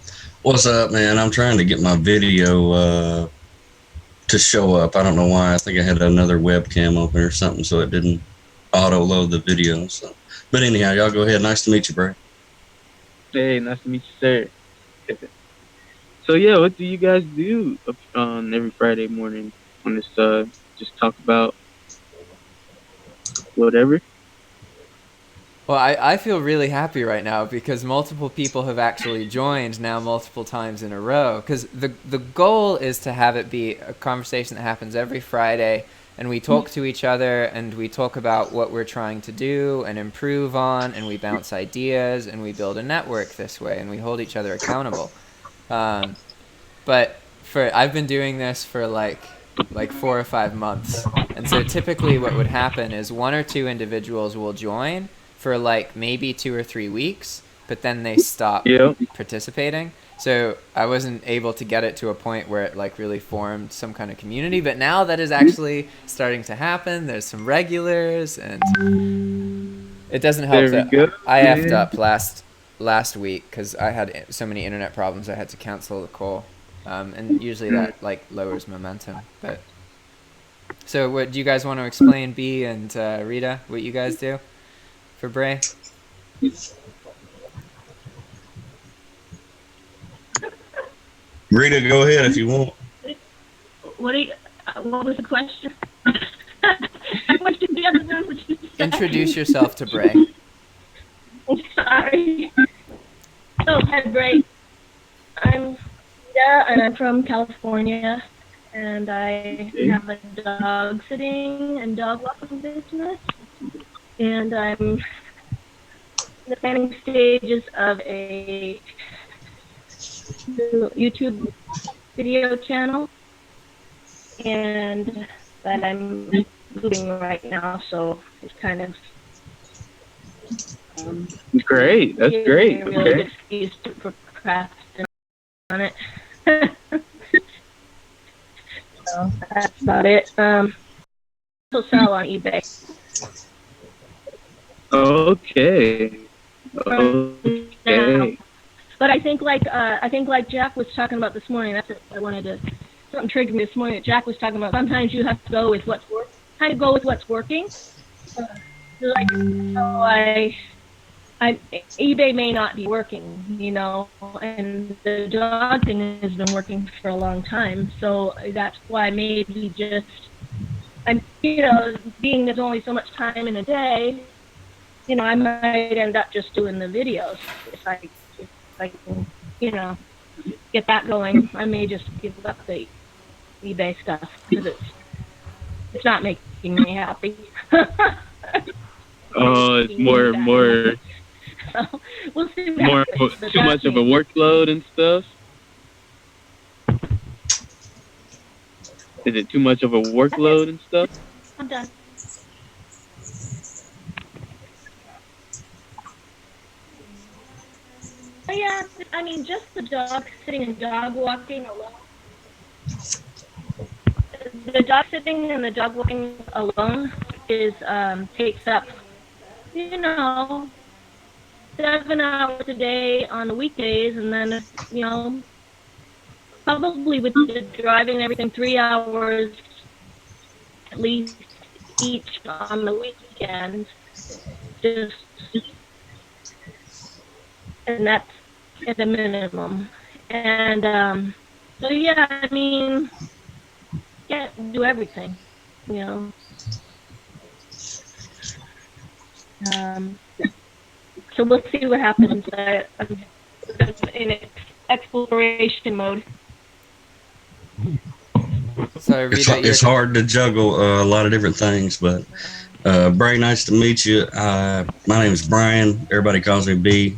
What's up, man? I'm trying to get my video to show up. I don't know why. I think I had another webcam open or something, so it didn't auto load the video. So, but anyhow, y'all go ahead. Nice to meet you, Bray. Hey, nice to meet you, sir. So yeah, what do you guys do on every Friday morning on this? Just talk about whatever. Well, I feel really happy right now because multiple people have actually joined now multiple times in a row. Because the goal is to have it be a conversation that happens every Friday, and we talk to each other and we talk about what we're trying to do and improve on, and we bounce ideas and we build a network this way, and we hold each other accountable. But I've been doing this for like 4 or 5 months, and so typically what would happen is one or two individuals will join for like maybe 2 or 3 weeks, but then they stop Yeah. participating. So I wasn't able to get it to a point where it like really formed some kind of community. But now that is actually starting to happen. There's some regulars, and it doesn't help There we that go. I effed Yeah. up last week because I had so many internet problems. I had to cancel the call, and usually that like lowers momentum. But so, what do you guys want to explain, B and Rita? What you guys do for Bray? Rita, go ahead if you want. What was the question? I went to the other room. What you said. Introduce yourself to Bray. I'm sorry. So, hi, Bray. I'm Rita, and I'm from California, and I have a dog sitting and dog walking business, and I'm in the planning stages of a YouTube video channel, and that I'm moving right now, so it's kind of Great. That's gives great. me a really good Okay. excuse to procrastinate on it. So that's about it. Also sell on eBay. Okay. Now, Okay. but I think like Jack was talking about this morning. That's what I wanted to. Something triggered me this morning that Jack was talking about. Sometimes you have to go with what's working. Like so eBay may not be working, and the dog thing has been working for a long time. So that's why maybe being there's only so much time in a day, I might end up just doing the videos if I can, get that going. I may just give up the eBay stuff because it's not making me happy. It's more So we'll see what more happens. But too much of a workload and stuff. Is it too much of a workload and stuff? I'm done. Yeah, I mean, just the dog sitting and dog walking alone. The dog sitting and the dog walking alone is takes up, you know, 7 hours a day on the weekdays, and then probably with the driving and everything, 3 hours at least each on the weekend. Just and that's at the minimum. And so yeah, I mean, can't do everything, you know. Um, so we'll see what happens. I'm in exploration mode. So Rita, It's hard to juggle a lot of different things, but Bray, nice to meet you. My name is Brian. Everybody calls me B.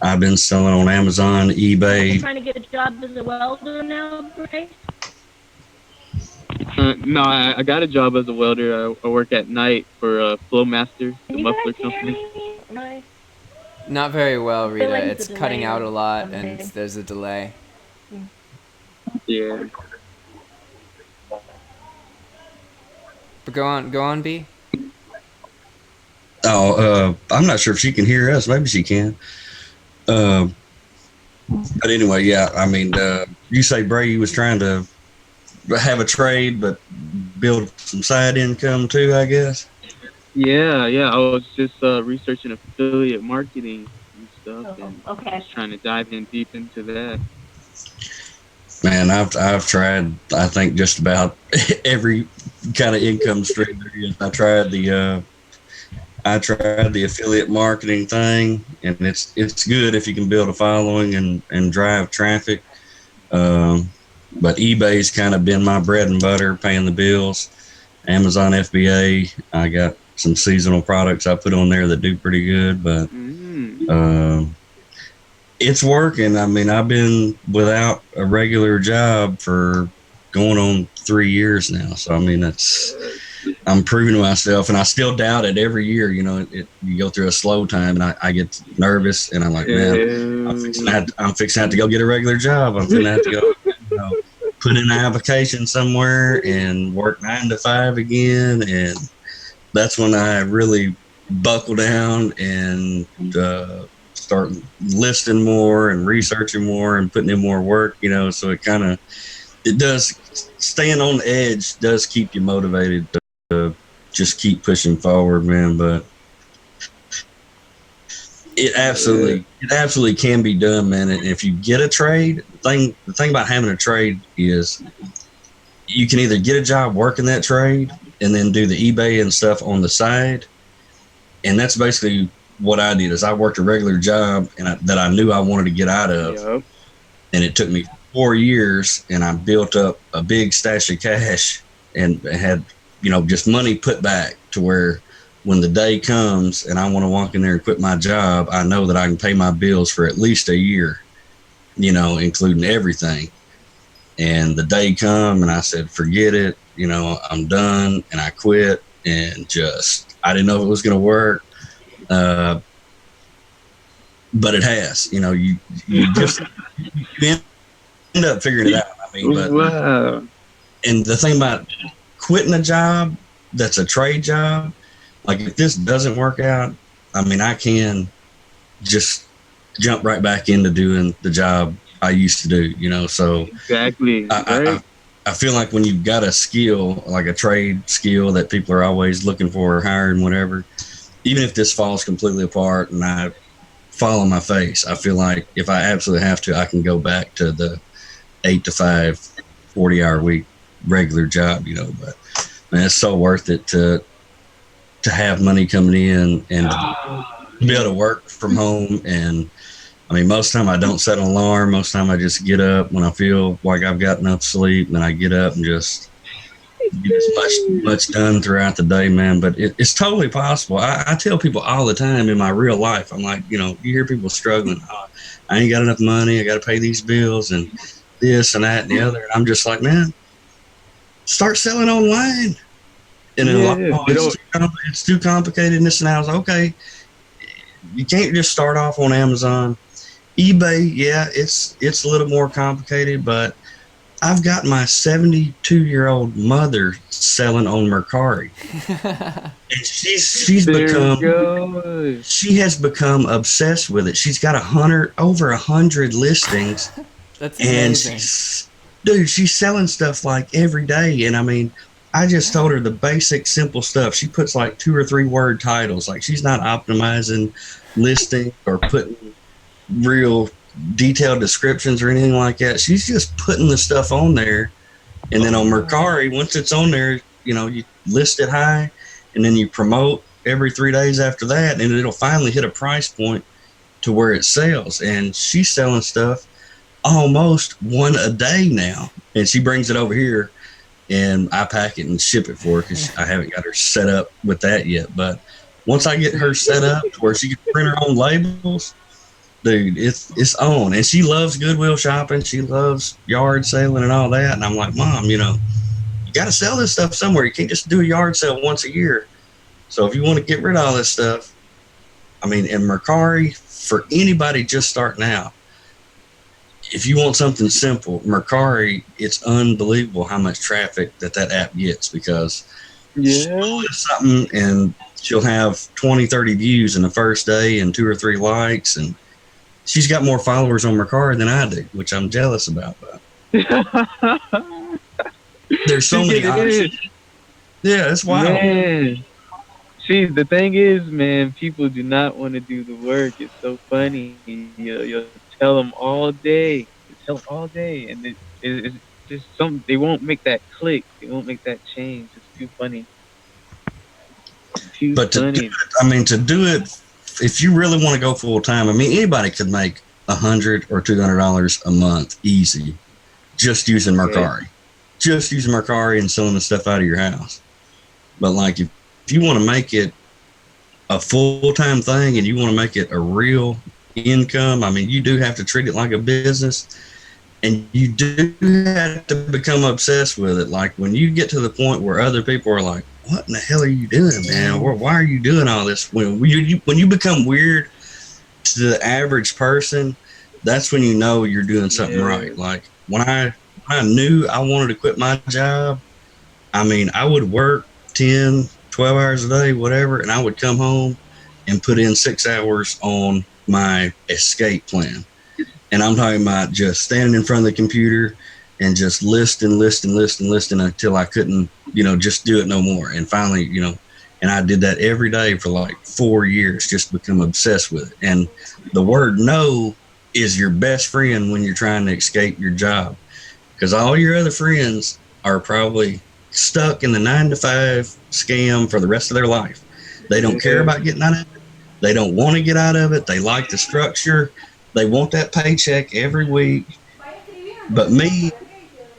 I've been selling on Amazon, eBay. You're trying to get a job as a welder now, Bray? No, I got a job as a welder. I work at night for Flowmaster, the muffler company. Right. not very well, Rita. like It's the cutting delay out a or lot, and something. there's a delay. Yeah. But go on, B. Oh, I'm not sure if she can hear us. Maybe she can. But anyway, yeah. I mean, you say Bray was trying to have a trade, but build some side income too, I guess. Yeah. I was just researching affiliate marketing and stuff, and Okay. just trying to dive in deep into that. Man, I've tried. I think just about every kind of income stream there is. I tried the affiliate marketing thing, and it's good if you can build a following and drive traffic. But eBay's kind of been my bread and butter, paying the bills. Amazon FBA, I got some seasonal products I put on there that do pretty good, but it's working. I mean, I've been without a regular job for going on 3 years now. So I mean, I'm proving to myself, and I still doubt it every year. You know, you go through a slow time, and I get nervous, and I'm like, man, I'm fixing to have to go get a regular job. I'm fixing to have to go, put in an application somewhere and work 9 to 5 again, and that's when I really buckle down and start listing more and researching more and putting in more work. So it does, staying on the edge does keep you motivated to just keep pushing forward, man. But it absolutely can be done, man. And if you get a trade, the thing about having a trade is you can either get a job working that trade and then do the eBay and stuff on the side. And that's basically what I did. Is I worked a regular job that I knew I wanted to get out of. Yep. And it took me 4 years, and I built up a big stash of cash and had, just money put back to where when the day comes and I want to walk in there and quit my job, I know that I can pay my bills for at least a year, including everything. And the day come and I said, forget it, I'm done, and I quit, and I didn't know if it was going to work. But it has, you just you end up figuring it out. I mean, but Wow. And the thing about quitting a job that's a trade job, like if this doesn't work out, I mean, I can just jump right back into doing the job I used to do, so Exactly. Right. I feel like when you've got a skill, like a trade skill that people are always looking for or hiring, whatever, even if this falls completely apart and I fall on my face, I feel like if I absolutely have to, I can go back to the 8 to 5, 40-hour week regular job, but man, it's so worth it to have money coming in and to be able to work from home. And I mean, most of the time I don't set an alarm. Most of the time I just get up when I feel like I've got enough sleep, and I get up and just get as much done throughout the day, man. But it's totally possible. I tell people all the time in my real life, I'm like, you hear people struggling. Oh, I ain't got enough money. I got to pay these bills and this and that and the other. And I'm just like, man, start selling online. And then it's too complicated and this and that. I was like, okay, you can't just start off on Amazon. eBay, yeah, it's a little more complicated, but I've got my 72-year-old mother selling on Mercari, and she's There we become go. she has become obsessed with it. She's got over 100 listings, That's and amazing. she's selling stuff like every day. And I mean, I just told her the basic, simple stuff. She puts like 2 or 3 word titles. Like she's not optimizing listing or putting real detailed descriptions or anything like that. She's just putting the stuff on there. And then on Mercari, once it's on there, you list it high and then you promote every 3 days after that, and it'll finally hit a price point to where it sells. And she's selling stuff almost one a day now. And she brings it over here and I pack it and ship it for her because I haven't got her set up with that yet. But once I get her set up to where she can print her own labels, dude, it's on. And she loves Goodwill shopping. She loves yard selling and all that. And I'm like, Mom, you got to sell this stuff somewhere. You can't just do a yard sale once a year. So if you want to get rid of all this stuff, I mean, in Mercari, for anybody just starting out, if you want something simple, Mercari, it's unbelievable how much traffic that app gets, because she'll list something and she'll have 20, 30 views in the first day and 2 or 3 likes. And she's got more followers on Mercari than I do, which I'm jealous about. But there's so many options. Yeah, it's wild. Man. See, the thing is, man, people do not want to do the work. It's so funny. You'll tell them all day. And it's just they won't make that click. They won't make that change. It's too funny. But to do it, if you really want to go full time, I mean, anybody could make $100 or $200 a month easy, just using Mercari. Just using Mercari and selling the stuff out of your house. But like if you want to make it a full-time thing and you want to make it a real income, I mean, you do have to treat it like a business, and you do have to become obsessed with it. Like when you get to the point where other people are like, what in the hell are you doing, man? Why are you doing all this? When you become weird to the average person, that's when you know you're doing something right. Like when I knew I wanted to quit my job, I mean, I would work 10, 12 hours a day, whatever, and I would come home and put in 6 hours on my escape plan. And I'm talking about just standing in front of the computer and just listing until I couldn't, just do it no more. And finally, and I did that every day for like 4 years, just become obsessed with it. And the word no is your best friend when you're trying to escape your job, because all your other friends are probably stuck in the 9-to-5 scam for the rest of their life. They don't care about getting out of it. They don't want to get out of it. They like the structure. They want that paycheck every week. But me,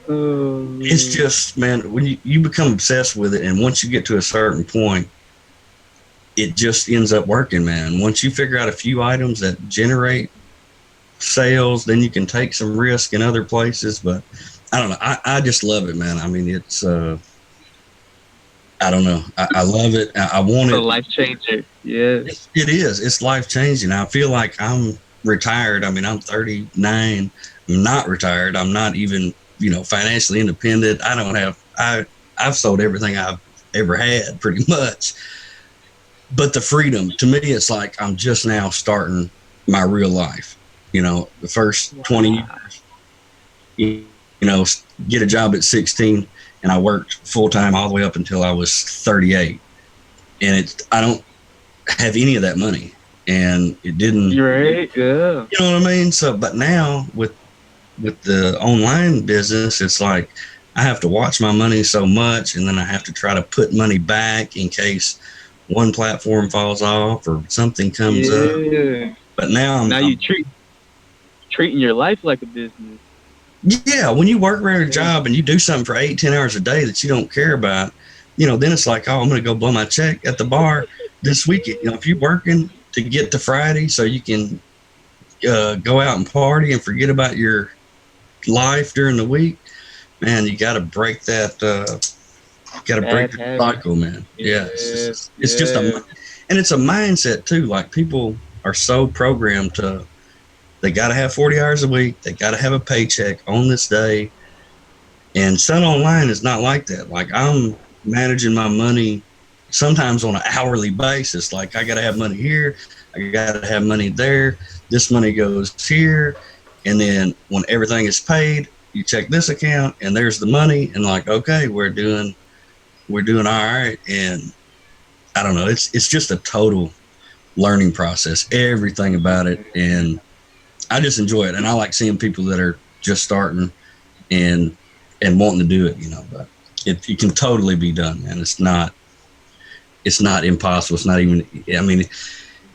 it's just, man, when you become obsessed with it, and once you get to a certain point, it just ends up working, man. Once you figure out a few items that generate sales, then you can take some risk in other places. But I don't know. I just love it, man. I mean, it's, I don't know. I love it. I want it. It's a life changer. Yeah. It is. It's life changing. I feel like I'm retired. I mean, I'm 39. I'm not retired. I'm not even, financially independent. I've sold everything I've ever had pretty much. But the freedom, to me, it's like I'm just now starting my real life. The first 20 years, get a job at 16, and I worked full time all the way up until I was 38. And I don't have any of that money, and it didn't. You're right. Yeah. You know what I mean? So, but now with the online business, it's like I have to watch my money so much, and then I have to try to put money back in case one platform falls off or something comes up. But now you treating your life like a business. Yeah, when you work a regular job and you do something for 8-10 hours a day that you don't care about, then it's like, oh, I'm going to go blow my check at the bar this weekend. If you're working to get to Friday so you can go out and party and forget about your life during the week, man, you got to break that. Break the cycle, man. Yeah, it's just and it's a mindset too. Like people are so programmed to, they got to have 40 hours a week. They got to have a paycheck on this day. And Sun Online is not like that. Like, I'm managing my money sometimes on an hourly basis. Like, I got to have money here. I got to have money there. This money goes here. And then when everything is paid, you check this account and there's the money. And like, okay, we're doing all right. And I don't know. It's just a total learning process, everything about it. And I just enjoy it. And I like seeing people that are just starting and wanting to do it, but it can totally be done, man. It's not impossible. It's not even, I mean,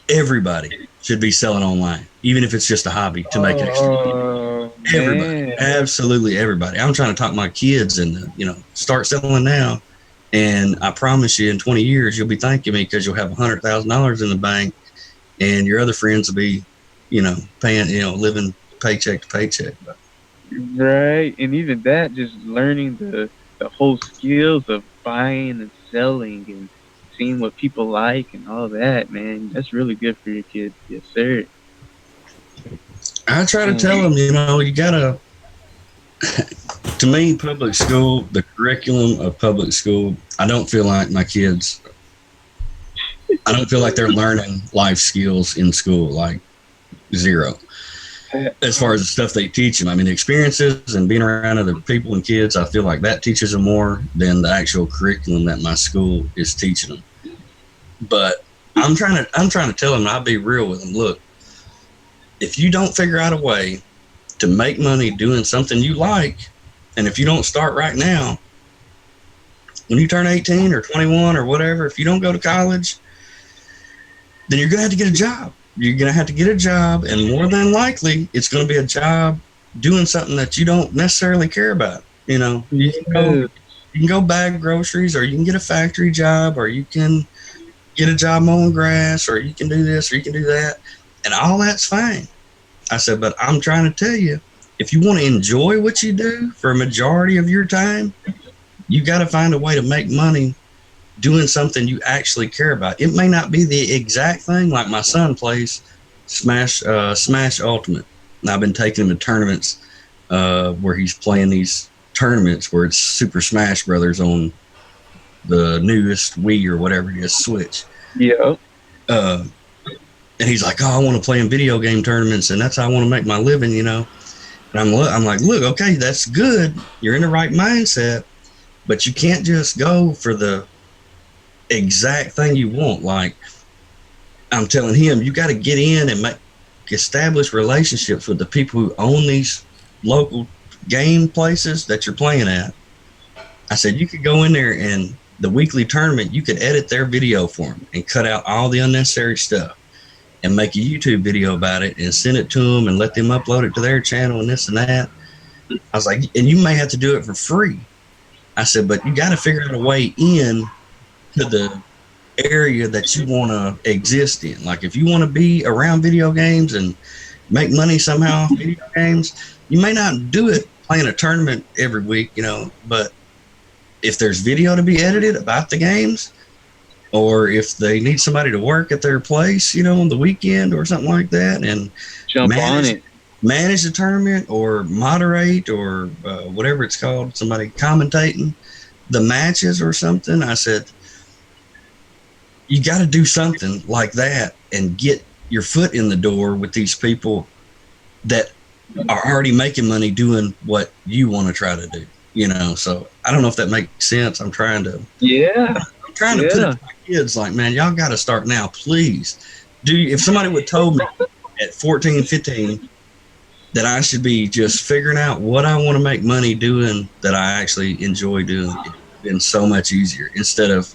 everybody should be selling online, even if it's just a hobby to make extra. Everybody, absolutely everybody. I'm trying to talk my kids and, start selling now. And I promise you in 20 years, you'll be thanking me because you'll have $100,000 in the bank and your other friends will be, paying, living paycheck to paycheck. But, right. And even that, just learning the whole skills of buying and selling and seeing what people like and all that, man, that's really good for your kids. Yes, sir. I try to tell them, you gotta, to me, public school, the curriculum of public school, I don't feel like my kids, I don't feel like they're learning life skills in school, like zero. As far as the stuff they teach them, I mean, the experiences and being around other people and kids, I feel like that teaches them more than the actual curriculum that my school is teaching them. But I'm trying to tell them, I'll be real with them. Look, if you don't figure out a way to make money doing something you like, and if you don't start right now, when you turn 18 or 21 or whatever, if you don't go to college, then you're going to have to get a job. You're going to have to get a job, and more than likely, it's going to be a job doing something that you don't necessarily care about. You can go bag groceries, or you can get a factory job, or you can get a job mowing grass, or you can do this, or you can do that, and all that's fine. I said, but I'm trying to tell you, if you want to enjoy what you do for a majority of your time, you got to find a way to make money doing something you actually care about. It may not be the exact thing. Like my son plays Smash Ultimate, and I've been taking him to tournaments where he's playing these tournaments where it's Super Smash Brothers on the newest Wii or whatever it is, Switch. Yeah. And he's like, oh, I want to play in video game tournaments, and that's how I want to make my living, And I'm like, look, okay, that's good. You're in the right mindset, but you can't just go for the exact thing you want. Like, I'm telling him, you got to get in and establish relationships with the people who own these local game places that you're playing at. I said, you could go in there and the weekly tournament, you could edit their video for them and cut out all the unnecessary stuff and make a YouTube video about it and send it to them and let them upload it to their channel and this and that. I was like, and you may have to do it for free. I said, but you got to figure out a way in to the area that you want to exist in. Like, if you want to be around video games and make money somehow off video games, you may not do it playing a tournament every week, but if there's video to be edited about the games, or if they need somebody to work at their place, on the weekend or something like that, and manage the tournament or moderate or whatever it's called, somebody commentating the matches or something. I said, you got to do something like that and get your foot in the door with these people that are already making money doing what you want to try to do, So I don't know if that makes sense. I'm trying to put it to my kids, like, man, y'all got to start now, please. If somebody would have told me at 14, 15 that I should be just figuring out what I want to make money doing that I actually enjoy doing, it would have been so much easier, instead of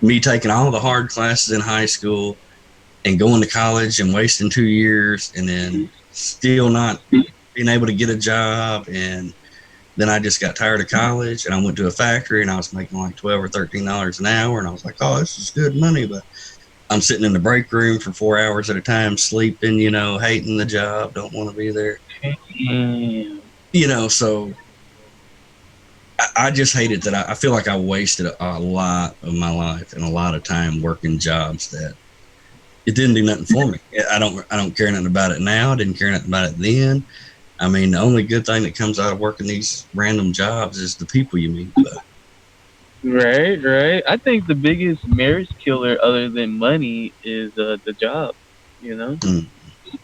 me taking all the hard classes in high school and going to college and wasting 2 years and then still not being able to get a job. And then I just got tired of college and I went to a factory and I was making like $12 or $13 an hour. And I was like, oh, this is good money. But I'm sitting in the break room for 4 hours at a time, sleeping, hating the job, don't want to be there. So I just hate it that I feel like I wasted a lot of my life and a lot of time working jobs that it didn't do nothing for me. I don't care nothing about it now. I didn't care nothing about it then. I mean, the only good thing that comes out of working these random jobs is the people you meet. But Right. I think the biggest marriage killer, other than money, is the job. You know, mm, people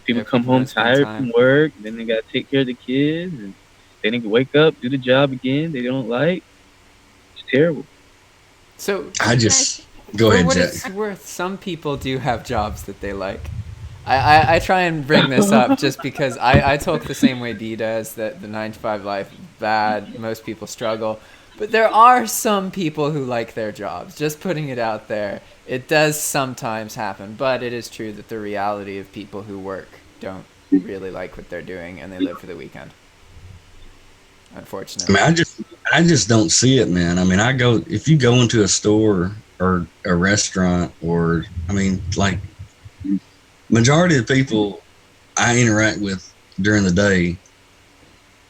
Yeah, come people home don't spend tired time. from work, then they got to take care of the kids, and then they can wake up, do the job again they don't like. It's terrible. So, I just go for ahead, what Jack. it's worth, some people do have jobs that they like. I try and bring this up just because I talk the same way Dee does, that the 9 to 5 life is bad. Most people struggle. But there are some people who like their jobs. Just putting it out there. It does sometimes happen, but it is true that the reality of people who work don't really like what they're doing and they live for the weekend. I mean, Unfortunately. I just don't see it, man. I mean, if you go into a store or a restaurant, or I mean, like majority of the people I interact with during the day,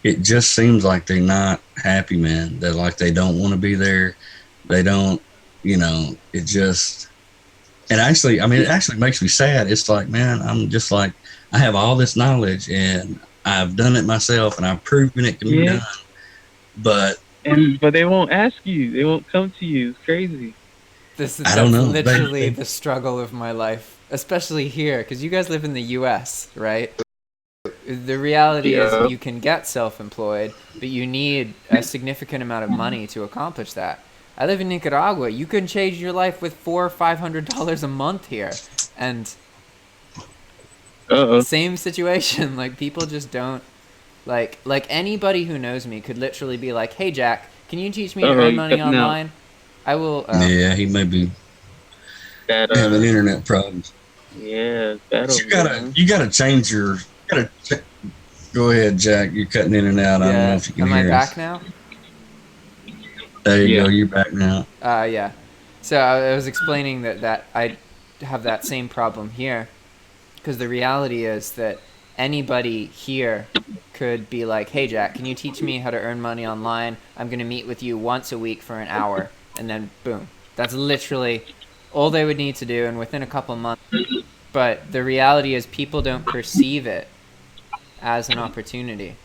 it just seems like they're not happy, man. That like they don't want to be there. They don't, it just, and actually, I mean, it actually makes me sad. It's like, man, I'm just like, I have all this knowledge and I've done it myself and I've proven it can be Yeah, done. But but they won't ask you. They won't come to you. It's crazy. I don't That's know. literally the struggle of my life, especially here, because you guys live in the U.S., right? The reality is Yeah. you can get self-employed, but you need a significant amount of money to accomplish that. I live in Nicaragua. You can change your life with $400 or $500 a month here, and Uh-oh. same situation. Like people just don't like anybody who knows me could literally be like, "Hey Jack, can you teach me to earn You money cutting out. online?" I will. Yeah, he may be That having internet problems. yeah, that But over there. you gotta change your. Go ahead, Jack. You're cutting in and out. I don't know Yeah. if you can Am I hear back us. now? There you Yeah. go. You're back now. Yeah. So I was explaining that I have that same problem here, because the reality is that anybody here could be like, "Hey Jack, can you teach me how to earn money online? I'm gonna meet with you once a week for an hour," and then boom, that's literally all they would need to do, and within a couple months. But the reality is, people don't perceive it as an opportunity.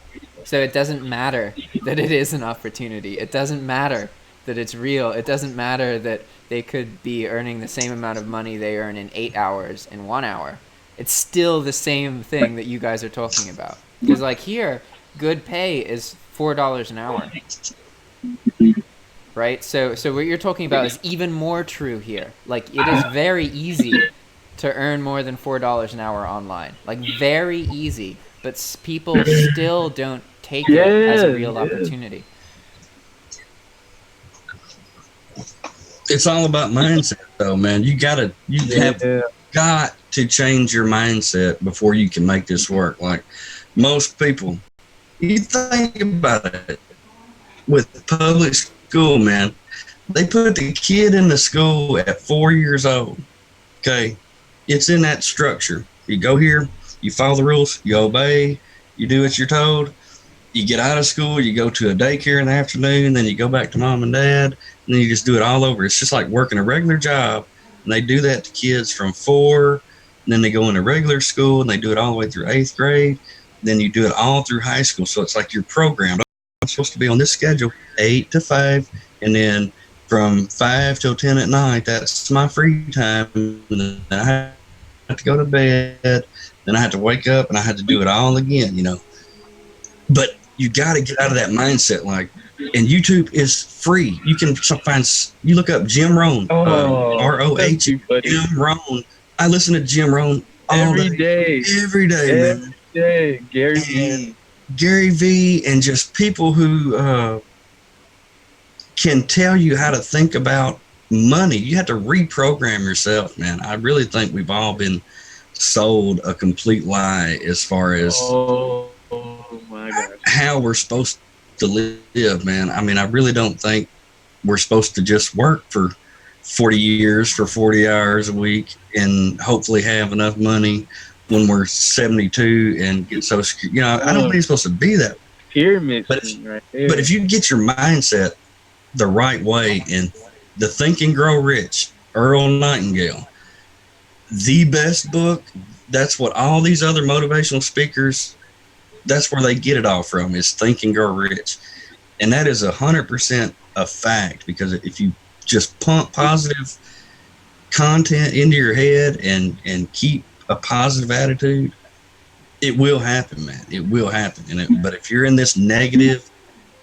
So it doesn't matter that it is an opportunity. It doesn't matter that it's real. It doesn't matter that they could be earning the same amount of money they earn in 8 hours in 1 hour. It's still the same thing that you guys are talking about. Because like here, good pay is $4 an hour, right? So what you're talking about is even more true here. Like it is very easy to earn more than $4 an hour online. Like very easy, but people still don't take it as a real opportunity. It's all about mindset, though, man. You have Yeah. got to change your mindset before you can make this work. Like most people, you think about it with public school, man. They put the kid in the school at 4 years old. Okay, it's in that structure. You go here, you follow the rules, you obey, you do what you're told. You get out of school, you go to a daycare in the afternoon, then you go back to mom and dad, and then you just do it all over. It's just like working a regular job, and they do that to kids from 4, and then they go into regular school, and they do it all the way through 8th grade. Then you do it all through high school, so it's like you're programmed. I'm supposed to be on this schedule, 8 to 5, and then from 5 till 10 at night, that's my free time. And then I have to go to bed, then I have to wake up, and I have to do it all again. But you got to get out of that mindset. Like, and YouTube is free. You can find. You look up Jim Rohn, ROH, Jim Rohn. I listen to Jim Rohn every day, every day, man. Gary V. Gary V. And just people who can tell you how to think about money. You have to reprogram yourself, man. I really think we've all been sold a complete lie as far as my gosh. how we're supposed to live, man. I mean, I really don't think we're supposed to just work for 40 years for 40 hours a week and hopefully have enough money when we're 72 and get Social Security. I don't think it's supposed to be that way. Pyramid But right there. But if you get your mindset the right way, and the Think and Grow Rich, Earl Nightingale, the best book. That's what all these other motivational speakers. That's where they get it all from. Is Think and Grow Rich, and that is 100% a fact. Because if you just pump positive content into your head and keep a positive attitude, it will happen, man. It will happen. But if you're in this negative,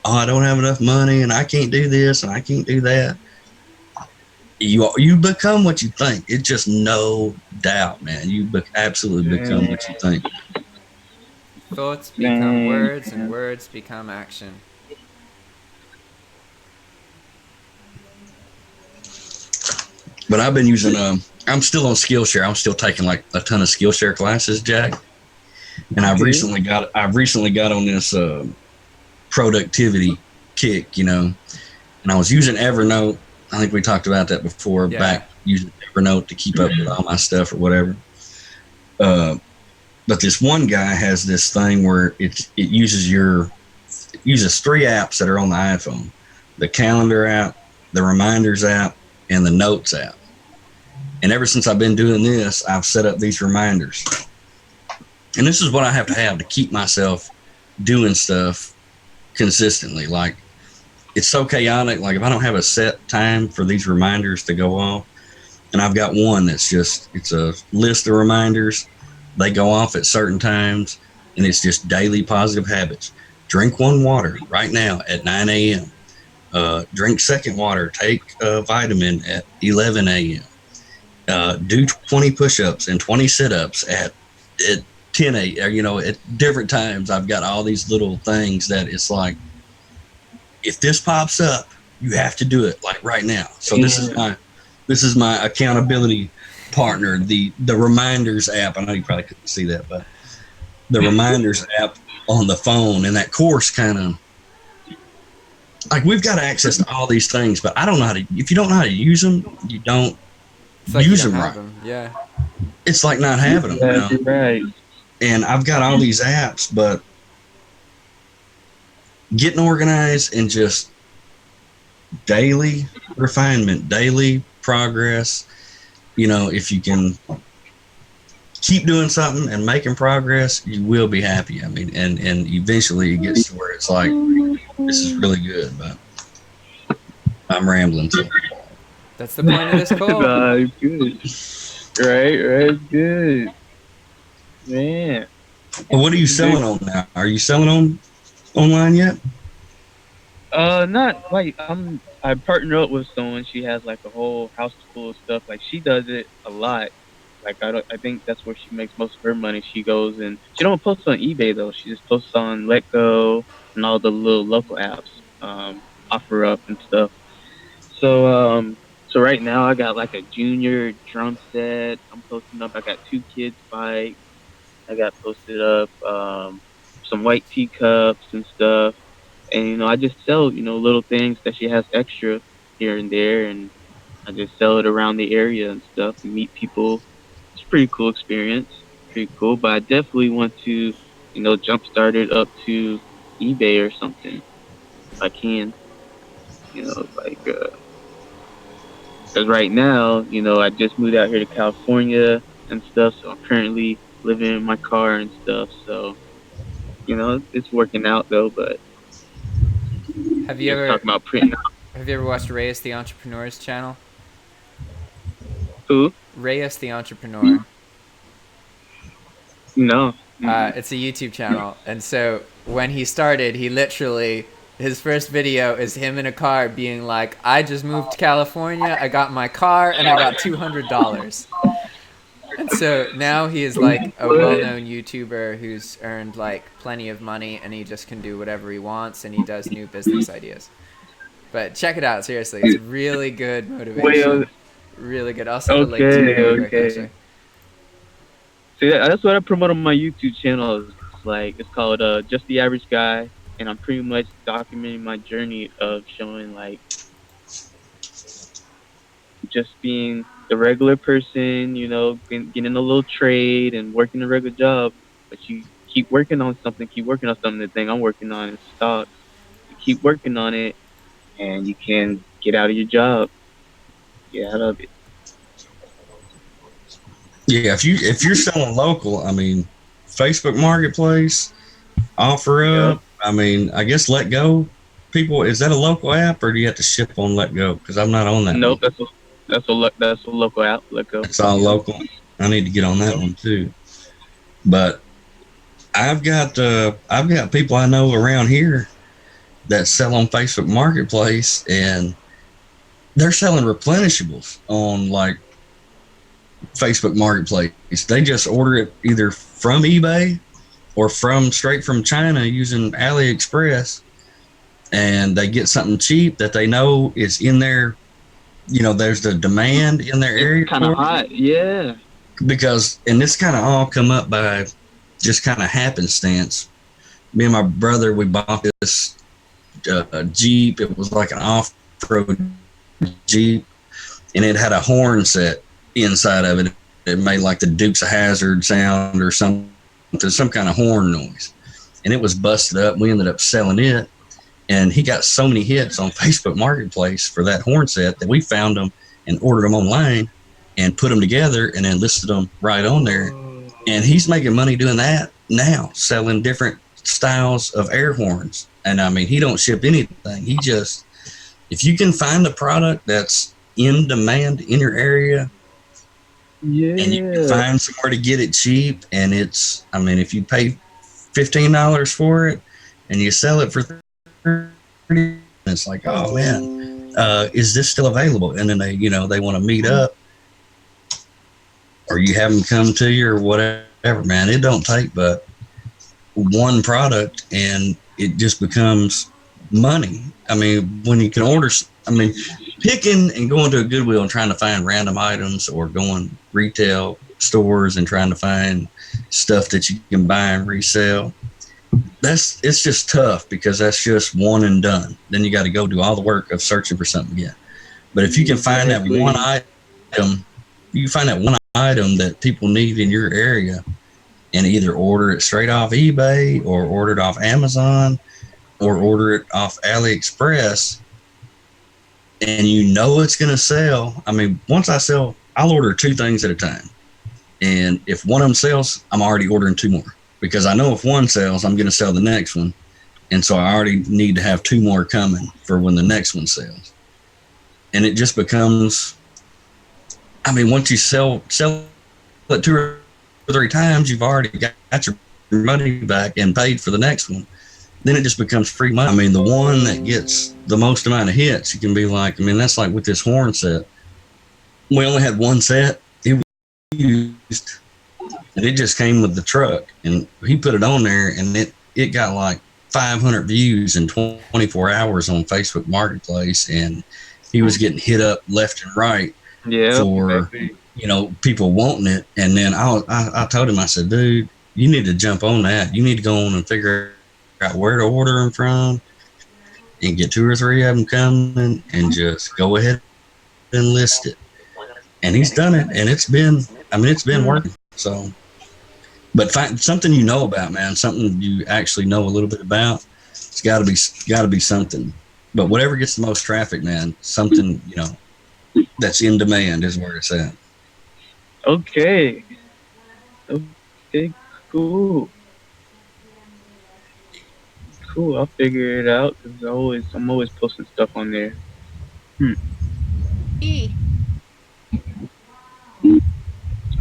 oh, I don't have enough money and I can't do this and I can't do that, you become what you think. It's just no doubt, man. Absolutely become Dang, what you think. Thoughts become dang, words, and man. words become action. But I've been using I'm still on Skillshare. I'm still taking like a ton of Skillshare classes, Jack. And Okay. I've recently got on this productivity kick, and I was using Evernote. I think we talked about that before. Yeah. Back using Evernote to keep up with all my stuff or whatever. Uh, but this one guy has this thing where it uses three apps that are on the iPhone: the calendar app, the reminders app, and the notes app. And ever since I've been doing this, I've set up these reminders. And this is what I have to keep myself doing stuff consistently. Like, it's so chaotic. Like, if I don't have a set time for these reminders to go off, and I've got one it's a list of reminders. They go off at certain times, and it's just daily positive habits. Drink one water right now at 9 a.m. Drink second water. Take a vitamin at 11 a.m. Do 20 push-ups and 20 sit-ups at 10 a.m. At different times. I've got all these little things that it's like, if this pops up, you have to do it like right now. So Damn. this is my accountability partner, the reminders app. I know you probably couldn't see that, but the reminders app on the phone, and that course kind of like, we've got access to all these things, but I don't know how to. If you don't know how to use them, you don't It's like you use don't them have right. them. Yeah. It's like not having them, Exactly right. And I've got all these apps, but getting organized and just daily refinement, daily progress. If you can keep doing something and making progress, you will be happy. I mean, and eventually it gets to where it's like, this is really good, but I'm rambling. So That's the point of this call. Nah, it's good. Right, good. Man. what are you selling on now? Are you selling on online yet? Not like I partner up with someone. She has like a whole house full of stuff. Like she does it a lot. Like I think that's where she makes most of her money. She goes and she don't post on eBay though. She just posts on Let Go and all the little local apps, offer up and stuff. So so right now I got like a junior drum set. I'm posting up. I got two kids bikes. I got posted up some white teacups and stuff. And I just sell little things that she has extra here and there, and I just sell it around the area and stuff and meet people. It's a pretty cool experience, pretty cool. But I definitely want to jumpstart it up to eBay or something if I can. Like because right now I just moved out here to California and stuff, so I'm currently living in my car and stuff. So it's working out though. But Have you you're ever talking about printing have you ever watched Reyes the Entrepreneur's channel? who? Reyes the Entrepreneur. No. Mm-mm. It's a YouTube channel, and so when he started, he literally his first video is him in a car being like, "I just moved to California. I got my car, and I got $200." And so now he is like a What? well-known YouTuber who's earned like plenty of money, and he just can do whatever he wants, and he does new business ideas. But check it out, seriously. It's really good Well, motivation. Really good. I'll send a link to it okay, real quick, okay. actually. See, that's what I promote on my YouTube channel. It's like it's called Just the Average Guy, and I'm pretty much documenting my journey of showing like just being the regular person, getting a little trade and working a regular job, but you keep working on something. The thing I'm working on is stocks. You keep working on it, and you can get out of your job, get out of it. Yeah, if you're selling local, I mean, Facebook Marketplace, OfferUp. Yep. I mean, I guess Let Go. People, is that a local app or do you have to ship on Let Go? Because I'm not on that Nope, one. that's a local app. Let go. It's all Yep. local. I need to get on that one too. But I've got people I know around here that sell on Facebook Marketplace, and they're selling replenishables on like Facebook Marketplace. They just order it either from eBay or from straight from China using AliExpress, and they get something cheap that they know is in their, there's the demand in their It's area kind of for it. hot. Yeah. Because, and this kind of all come up by just kind of happenstance. Me and my brother, we bought this Jeep. It was like an off-road Jeep, and it had a horn set inside of it. It made like the Dukes of Hazzard sound or something, some kind of horn noise, and it was busted up. We ended up selling it, and he got so many hits on Facebook Marketplace for that horn set that we found them and ordered them online and put them together and then listed them right on there. And he's making money doing that now, selling different styles of air horns. And I mean, he don't ship anything. He just, if you can find a product that's in demand in your area, Yeah. and you can find somewhere to get it cheap, and it's, I mean, if you pay $15 for it and you sell it for 30, it's like, oh man, is this still available? And then they want to meet up, or you have them come to you or whatever, man. It don't take but one product and it just becomes money. I mean, when you can order, I mean, picking and going to a Goodwill and trying to find random items, or going retail stores and trying to find stuff that you can buy and resell, it's just tough, because that's just one and done. Then you got to go do all the work of searching for something again. But if you can find that one item, you find that one item that people need in your area, and either order it straight off eBay or order it off Amazon or order it off AliExpress, and it's going to sell. I mean, once I sell, I'll order 2 things at a time. And if one of them sells, I'm already ordering 2 more, because I know if one sells, I'm going to sell the next one. And so I already need to have 2 more coming for when the next one sells. And it just becomes, I mean, once you sell it 2 or 3 times, you've already got your money back and paid for the next one. Then it just becomes free money. I mean, the one that gets the most amount of hits, you can be like, I mean, that's like with this horn set. We only had one set. It was used, and it just came with the truck. And he put it on there, and it got like 500 views in 24 hours on Facebook Marketplace. And he was getting hit up left and right for, people wanting it. And then I told him, I said, dude, you need to jump on that. You need to go on and figure out where to order them from and get 2 or 3 of them coming, and just go ahead and list it. And he's done it, and it's been working. So, but find something you know about, man, something you actually know a little bit about. It's got to be something. But whatever gets the most traffic, man, something, that's in demand is where it's at. Okay, cool. I'll figure it out, because I'm always posting stuff on there.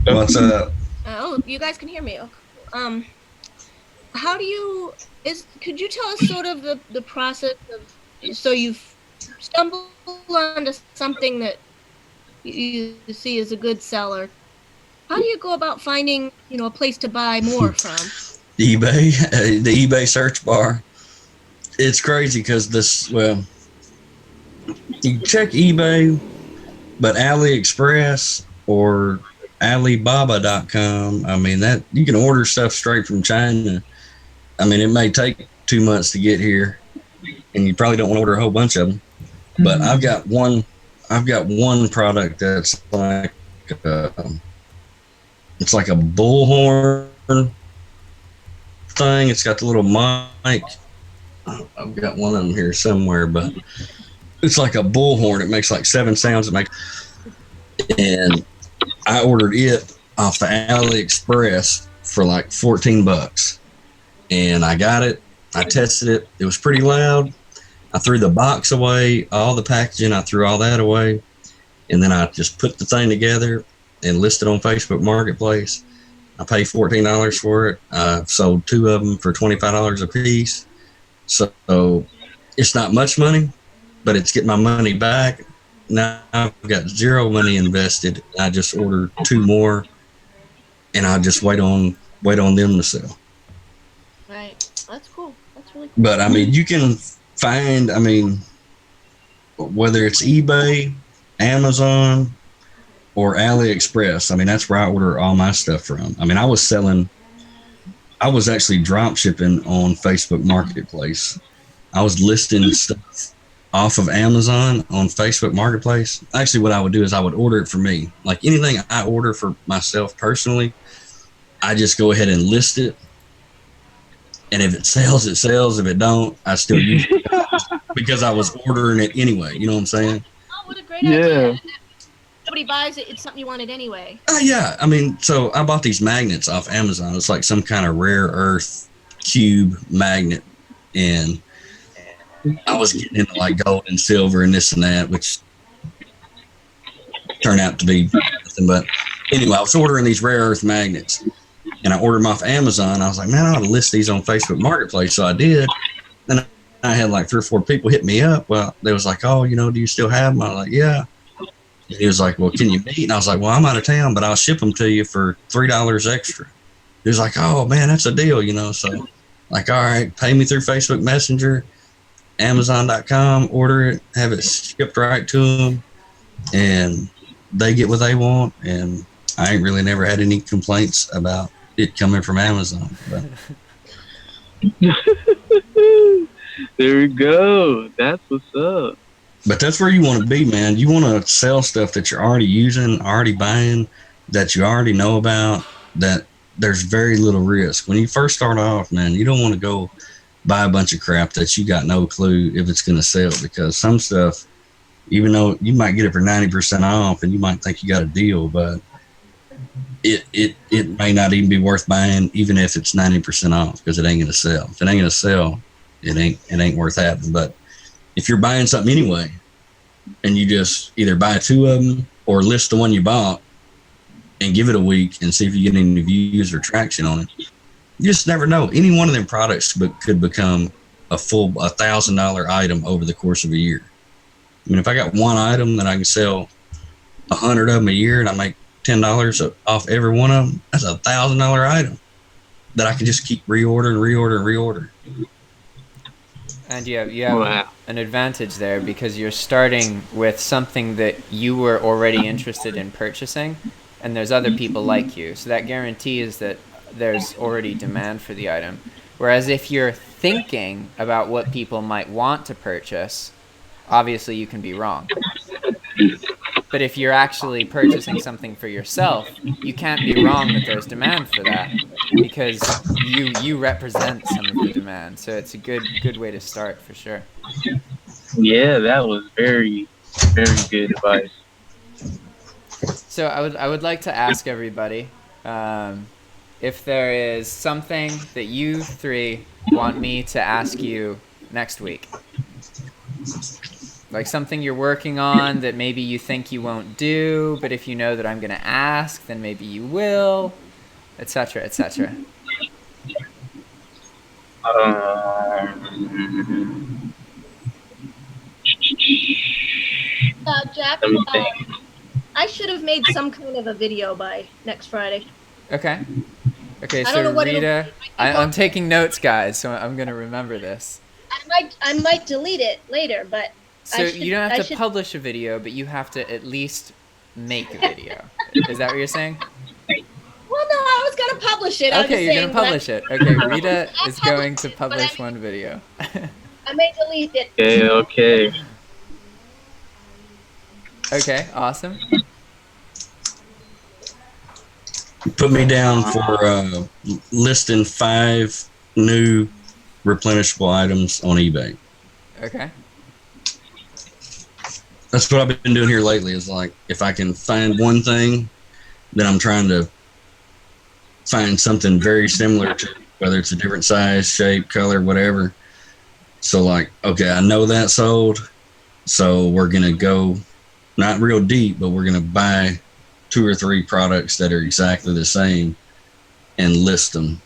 What's up? Oh, you guys can hear me. How do you could you tell us sort of the process of, so you've stumbled onto something that you see as a good seller. How do you go about finding, a place to buy more from? eBay, the eBay search bar. It's crazy because you check eBay, but AliExpress or Alibaba.com, I mean, that you can order stuff straight from China. I mean, it may take 2 months to get here, and you probably don't want to order a whole bunch of them. But I've got one product that's like it's like a bullhorn thing. It's got the little mic. I've got one of them here somewhere, but it's like a bullhorn. It makes like 7 sounds. And I ordered it off the AliExpress for like $14. And I got it. I tested it. It was pretty loud. I threw the box away, all the packaging, I threw all that away. And then I just put the thing together and listed on Facebook Marketplace. I paid $14 for it. I sold 2 of them for $25 a piece. So it's not much money, but it's getting my money back. Now I've got zero money invested. I just ordered 2 more, and I just wait on them to sell. Right. That's cool. That's really cool. But I mean, you can find, I mean, whether it's eBay, Amazon, or AliExpress. I mean, that's where I order all my stuff from. I mean, I was actually drop shipping on Facebook Marketplace. I was listing stuff off of Amazon on Facebook Marketplace. Actually, what I would do is I would order it for me. Like anything I order for myself personally, I just go ahead and list it. And if it sells, it sells. If it don't, I still use it because I was ordering it anyway. You know what I'm saying? Oh, what a great idea. If nobody buys it, it's something you wanted anyway. Yeah. I mean, so I bought these magnets off Amazon. It's like some kind of rare earth cube magnet. And I was getting into like gold and silver and this and that, which turned out to be nothing. But anyway, I was ordering these rare earth magnets. And I ordered them off Amazon. I was like, man, I ought to list these on Facebook Marketplace. So I did. Then I had like 3 or 4 people hit me up. Well, they was like, oh, do you still have them? I was like, yeah. And he was like, well, can you meet? And I was like, well, I'm out of town, but I'll ship them to you for $3 extra. He was like, oh, man, that's a deal, So like, all right, pay me through Facebook Messenger, Amazon.com, order it, have it shipped right to them. And they get what they want. And I ain't really never had any complaints about it coming from Amazon. But. There we go. That's what's up. But that's where you want to be, man. You want to sell stuff that you're already using, already buying, that you already know about, that there's very little risk. When you first start off, man, you don't want to go buy a bunch of crap that you got no clue if it's going to sell, because some stuff, even though you might get it for 90% off and you might think you got a deal, but it may not even be worth buying, even if it's 90% off, because it ain't gonna sell. If it ain't gonna sell, it ain't worth having. But if you're buying something anyway, and you just either buy 2 of them or list the one you bought and give it a week and see if you get any views or traction on it, you just never know. Any one of them products could become a full $1,000 item over the course of a year. I mean, if I got one item that I can sell 100 of them a year and I make $10 off every one of them, that's $1,000 item that I can just keep reorder. And you have an advantage there because you're starting with something that you were already interested in purchasing, and there's other people like you. So that guarantees that there's already demand for the item. Whereas if you're thinking about what people might want to purchase, obviously you can be wrong. But if you're actually purchasing something for yourself, you can't be wrong that there's demand for that, because you represent some of the demand. So it's a good way to start for sure. Yeah, that was very, very good advice. So I would like to ask everybody if there is something that you 3 want me to ask you next week. Like something you're working on that maybe you think you won't do, but if you know that I'm going to ask, then maybe you will, etc., etc. Jack, I should have made some kind of a video by next Friday. Okay, I don't know so what Rita, I'm taking notes, guys, so I'm going to remember this. I might delete it later, but so you don't have to publish a video, but you have to at least make a video. Is that what you're saying? Well, no, I was going to publish it. Okay, you're going to publish it. Okay, Rita is going to publish one video. I may delete it. Okay. Okay, awesome. Put me down for listing 5 new replenishable items on eBay. Okay. That's what I've been doing here lately, is like, if I can find one thing that I'm trying to find something very similar to, whether it's a different size, shape, color, whatever. So like, okay, I know that sold, so we're gonna go not real deep, but we're gonna buy 2 or 3 products that are exactly the same and list them,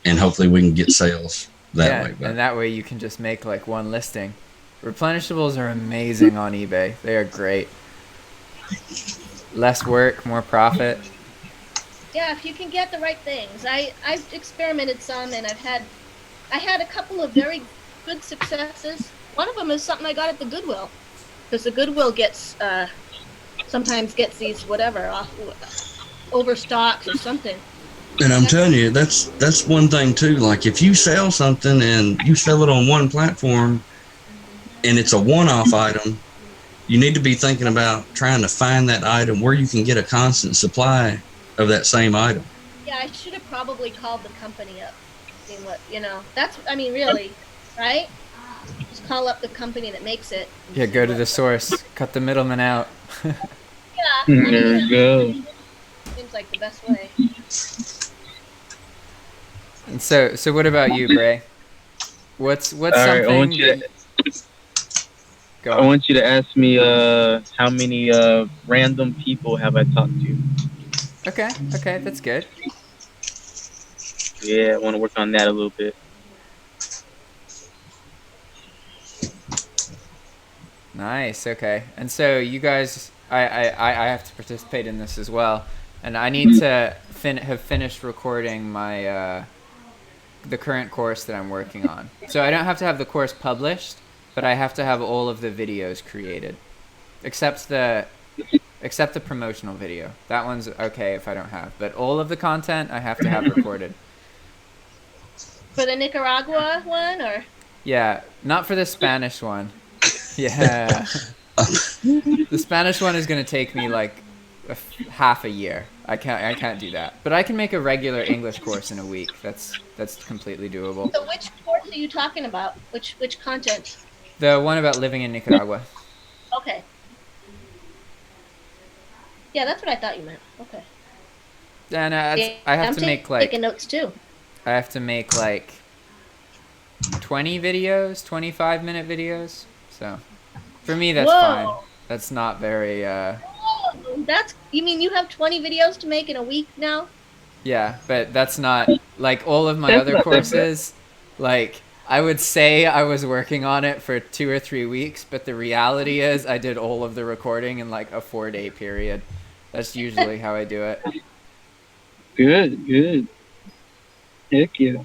and hopefully we can get sales that way. But and that way you can just make like one listing. Replenishables are amazing on eBay. They are great. Less work, more profit. Yeah, if you can get the right things. I've experimented some, and I had a couple of very good successes. One of them is something I got at the Goodwill, because the Goodwill gets sometimes gets these whatever off overstocks or something. and I'm telling you, that's one thing too. Like if you sell something and you sell it on one platform and it's a one-off item, you need to be thinking about trying to find that item where you can get a constant supply of that same item. Yeah, I should have probably called the company up. Seen what that's. I mean, really, right? Just call up the company that makes it. Yeah, go to the source. Cut the middleman out. Yeah. There we go. Seems like the best way. And so what about you, Bray? What's All right, something Go on. I want you to ask me how many random people have I talked to? Okay, that's good. Yeah, I want to work on that a little bit. Nice. Okay. And so you guys, I have to participate in this as well, and I need to have finished recording my the current course that I'm working on. So I don't have to have the course published, but I have to have all of the videos created, except the promotional video. That one's okay if I don't have, but all of the content I have to have recorded. For the Nicaragua one, or? Yeah, not for the Spanish one. Yeah. The Spanish one is going to take me like half a year. I can't do that. But I can make a regular English course in a week. That's completely doable. So which course are you talking about? Which content? The one about living in Nicaragua. Okay. Yeah, that's what I thought you meant. Okay. And I have to make like taking notes too. I have to make like 20 videos, 25-minute videos. So for me that's fine. That's not very You mean you have 20 videos to make in a week now? Yeah, but that's not like all of my other courses. Like I would say I was working on it for 2 or 3 weeks, but the reality is I did all of the recording in like a 4-day period. That's usually how I do it. Good. Heck yeah.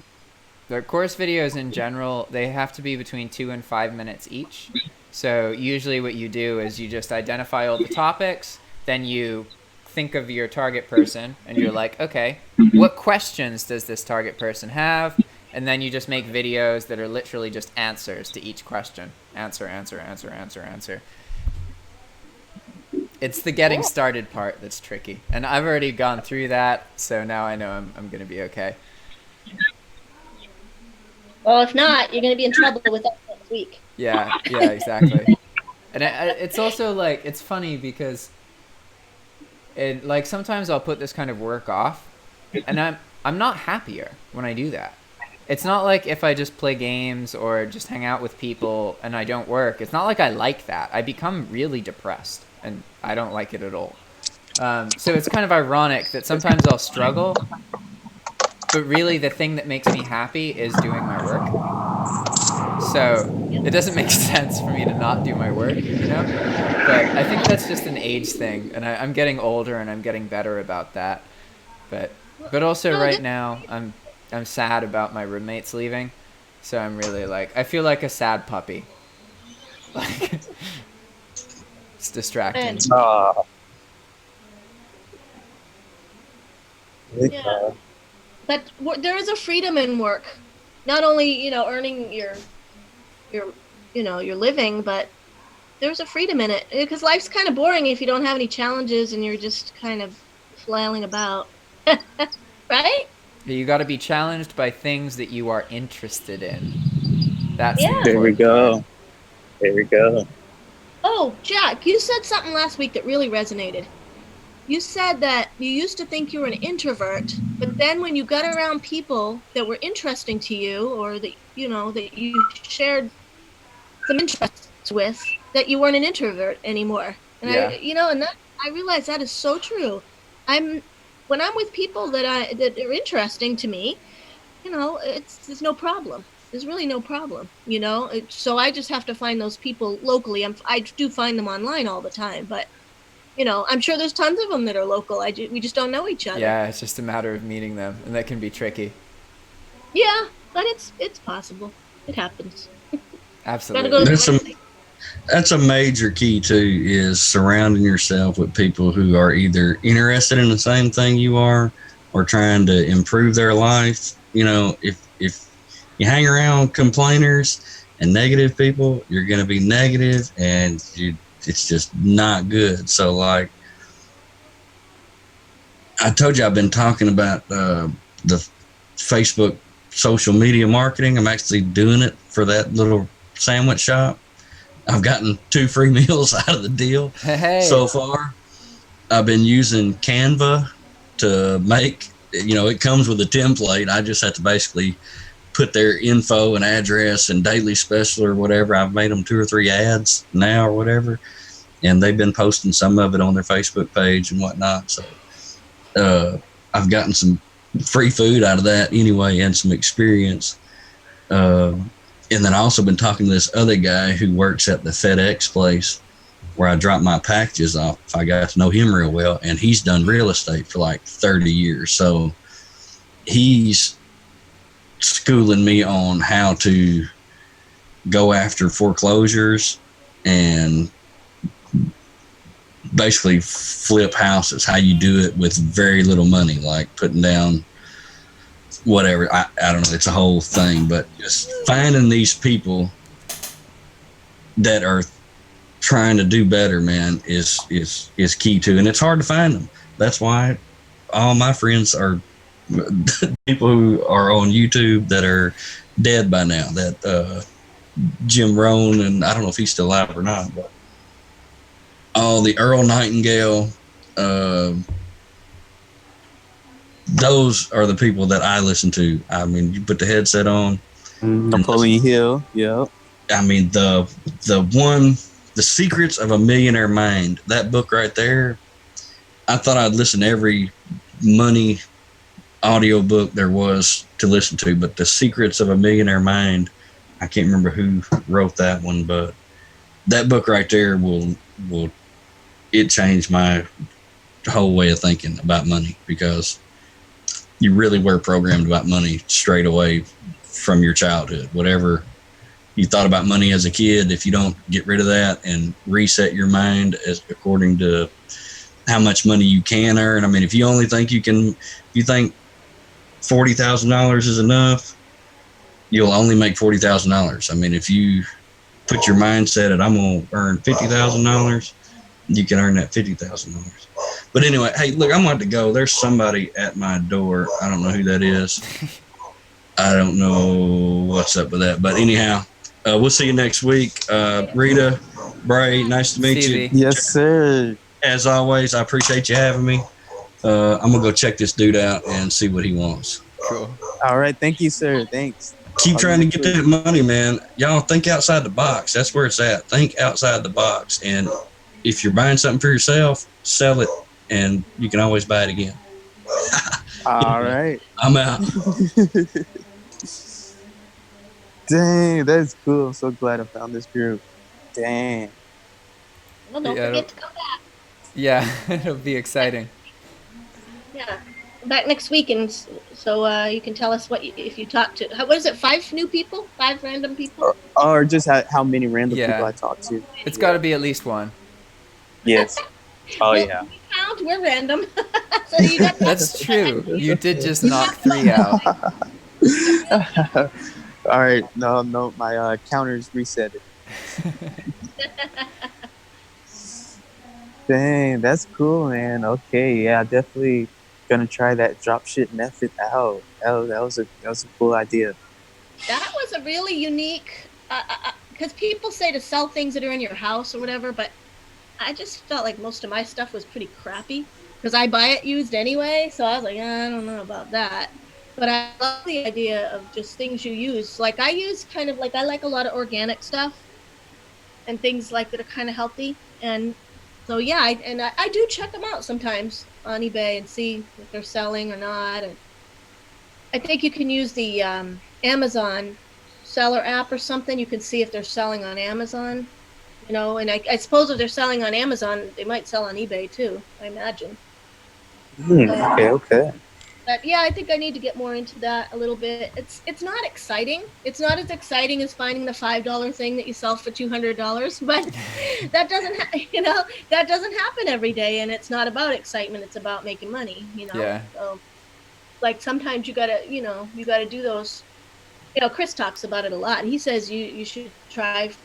The course videos in general, they have to be between 2 and 5 minutes each. So usually what you do is you just identify all the topics, then you think of your target person, and you're like, okay, what questions does this target person have? And then you just make videos that are literally just answers to each question. Answer. It's the getting started part that's tricky. And I've already gone through that, so now I know I'm going to be okay. Well, if not, you're going to be in trouble with us next week. Yeah, exactly. And it's also like, it's funny because like sometimes I'll put this kind of work off, and I'm not happier when I do that. It's not like if I just play games or just hang out with people and I don't work. It's not like I like that. I become really depressed, and I don't like it at all. So it's kind of ironic that sometimes I'll struggle, but really the thing that makes me happy is doing my work. So it doesn't make sense for me to not do my work, you know? But I think that's just an age thing, and I'm getting older and I'm getting better about that. But also right now I'm sad about my roommates leaving, so I'm really like, I feel like a sad puppy. Like, it's distracting. Yeah. But there is a freedom in work. Not only, earning your living, but there's a freedom in it. Because life's kind of boring if you don't have any challenges and you're just kind of flailing about. Right? You got to be challenged by things that you are interested in. That's There we go. Oh, Jack, you said something last week that really resonated. you said that you used to think you were an introvert, but then when you got around people that were interesting to you, or that that you shared some interests with, that you weren't an introvert anymore. And Yeah. and that I realize that is so true. I'm When I'm with people that are interesting to me, there's no problem. There's really no problem, so I just have to find those people locally. I do find them online all the time, but I'm sure there's tons of them that are local. We just don't know each other. Yeah, it's just a matter of meeting them, and that can be tricky. Yeah, but it's possible. It happens. Gotta go Absolutely. to the There's some right place. That's a major key too, is surrounding yourself with people who are either interested in the same thing you are or trying to improve their life. If you hang around complainers and negative people, you're going to be negative, and it's just not good. So, like I told you, I've been talking about the Facebook social media marketing. I'm actually doing it for that little sandwich shop. I've gotten 2 free meals out of the deal Hey. so far. I've been using Canva to make, it comes with a template. I just have to basically put their info and address and daily special or whatever. I've made them 2 or 3 ads now or whatever, and they've been posting some of it on their Facebook page and whatnot. So I've gotten some free food out of that anyway, and some experience. And then I also been talking to this other guy who works at the FedEx place where I drop my packages off. I got to know him real well, and he's done real estate for like 30 years. So he's schooling me on how to go after foreclosures and basically flip houses, how you do it with very little money, like putting down whatever. I don't know. It's a whole thing, but just finding these people that are trying to do better, man, is key too. And it's hard to find them. That's why all my friends are people who are on YouTube that are dead by now. That Jim Rohn, and I don't know if he's still alive or not, but all the Earl Nightingale, those are the people that I listen to. I mean, you put the headset on. Napoleon Hill. Yep. I mean, the Secrets of a Millionaire Mind, that book right there, I thought I'd listen to every money audio book there was to listen to, but The Secrets of a Millionaire Mind, I can't remember who wrote that one, but that book right there it changed my whole way of thinking about money, because you really were programmed about money straight away from your childhood. Whatever you thought about money as a kid, if you don't get rid of that and reset your mind as according to how much money you can earn. I mean, if you only think you think $40,000 is enough, you'll only make $40,000. I mean, if you put your mindset at I'm gonna earn $50,000, you can earn that $50,000. But anyway, hey, look, I'm going to go. There's somebody at my door. I don't know who that is. I don't know what's up with that. But anyhow, we'll see you next week. Rita, Bray, nice to meet you. Stevie. Yes, sir. As always, I appreciate you having me. I'm going to go check this dude out and see what he wants. Cool. All right. Thank you, sir. Thanks. Keep trying to get that money, man. Y'all think outside the box. That's where it's at. Think outside the box. And if you're buying something for yourself, sell it, and you can always buy it again. All right. I'm out. Dang, that's cool. I'm so glad I found this group. Dang. Well, don't Yeah, forget to come back. Yeah, it'll be exciting. Yeah, come back next week, and so you can tell us if you talk to. What is it? 5 new people? 5 random people? Or just how many random Yeah. people I talked to. It's got to be at least one. Yes. Oh, Well, yeah. we count. We're random. So you got That's true. You did just knock 3 out. All right. No, my counter's reset. Dang, that's cool, man. Okay, yeah, definitely gonna try that drop ship method out. That was a cool idea. That was a really unique. Because people say to sell things that are in your house or whatever, but I just felt like most of my stuff was pretty crappy because I buy it used anyway. So I was like, I don't know about that. But I love the idea of just things you use. Like I use kind of like I like a lot of organic stuff and things like that are kind of healthy. And so yeah, I do check them out sometimes on eBay and see if they're selling or not. And I think you can use the Amazon seller app or something. You can see if they're selling on Amazon, and I suppose if they're selling on Amazon, they might sell on eBay too, I imagine. Okay. But yeah, I think I need to get more into that a little bit. It's not exciting. It's not as exciting as finding the $5 thing that you sell for $200, but that doesn't that doesn't happen every day, and it's not about excitement. It's about making money. Yeah. So like sometimes you gotta do those. Chris talks about it a lot, and he says you should shoot.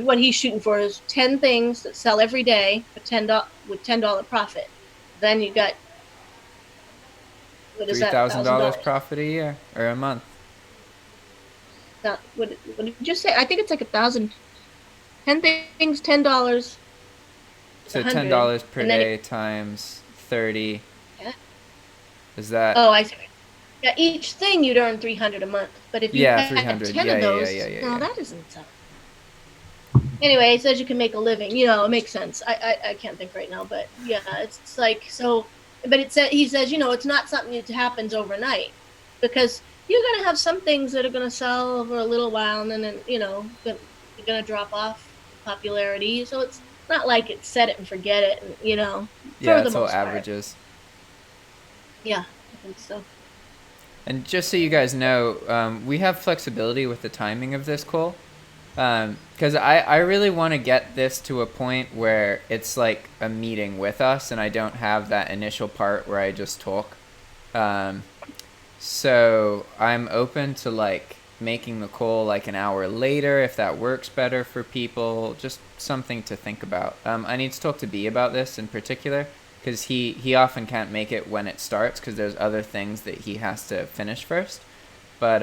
What he's shooting for is 10 things that sell every day for $10 profit. Then you got, what is that, $3,000 $1,000? profit a year or a month. What did you say? I think it's like 1,000. 10 things, $10. It's So 100. $10 per And then day times 30. Yeah. Is that? Oh, I see. Yeah, each thing you'd earn 300 a month, but if you Yeah, had 300. 10 Yeah, of those, yeah. that isn't so. Anyway, it says you can make a living. It makes sense. I can't think right now, but yeah, it's like so. But he says it's not something that happens overnight, because you're gonna have some things that are gonna sell over a little while, and then they're gonna drop off in popularity. So it's not like it's set it and forget it, and Yeah, for the it's all most part. averages. Yeah, I think so. And just so you guys know, we have flexibility with the timing of this call. Because I really want to get this to a point where it's like a meeting with us and I don't have that initial part where I just talk. So I'm open to like making the call like an hour later if that works better for people. Just something to think about. I need to talk to B about this in particular because he often can't make it when it starts because there's other things that he has to finish first. But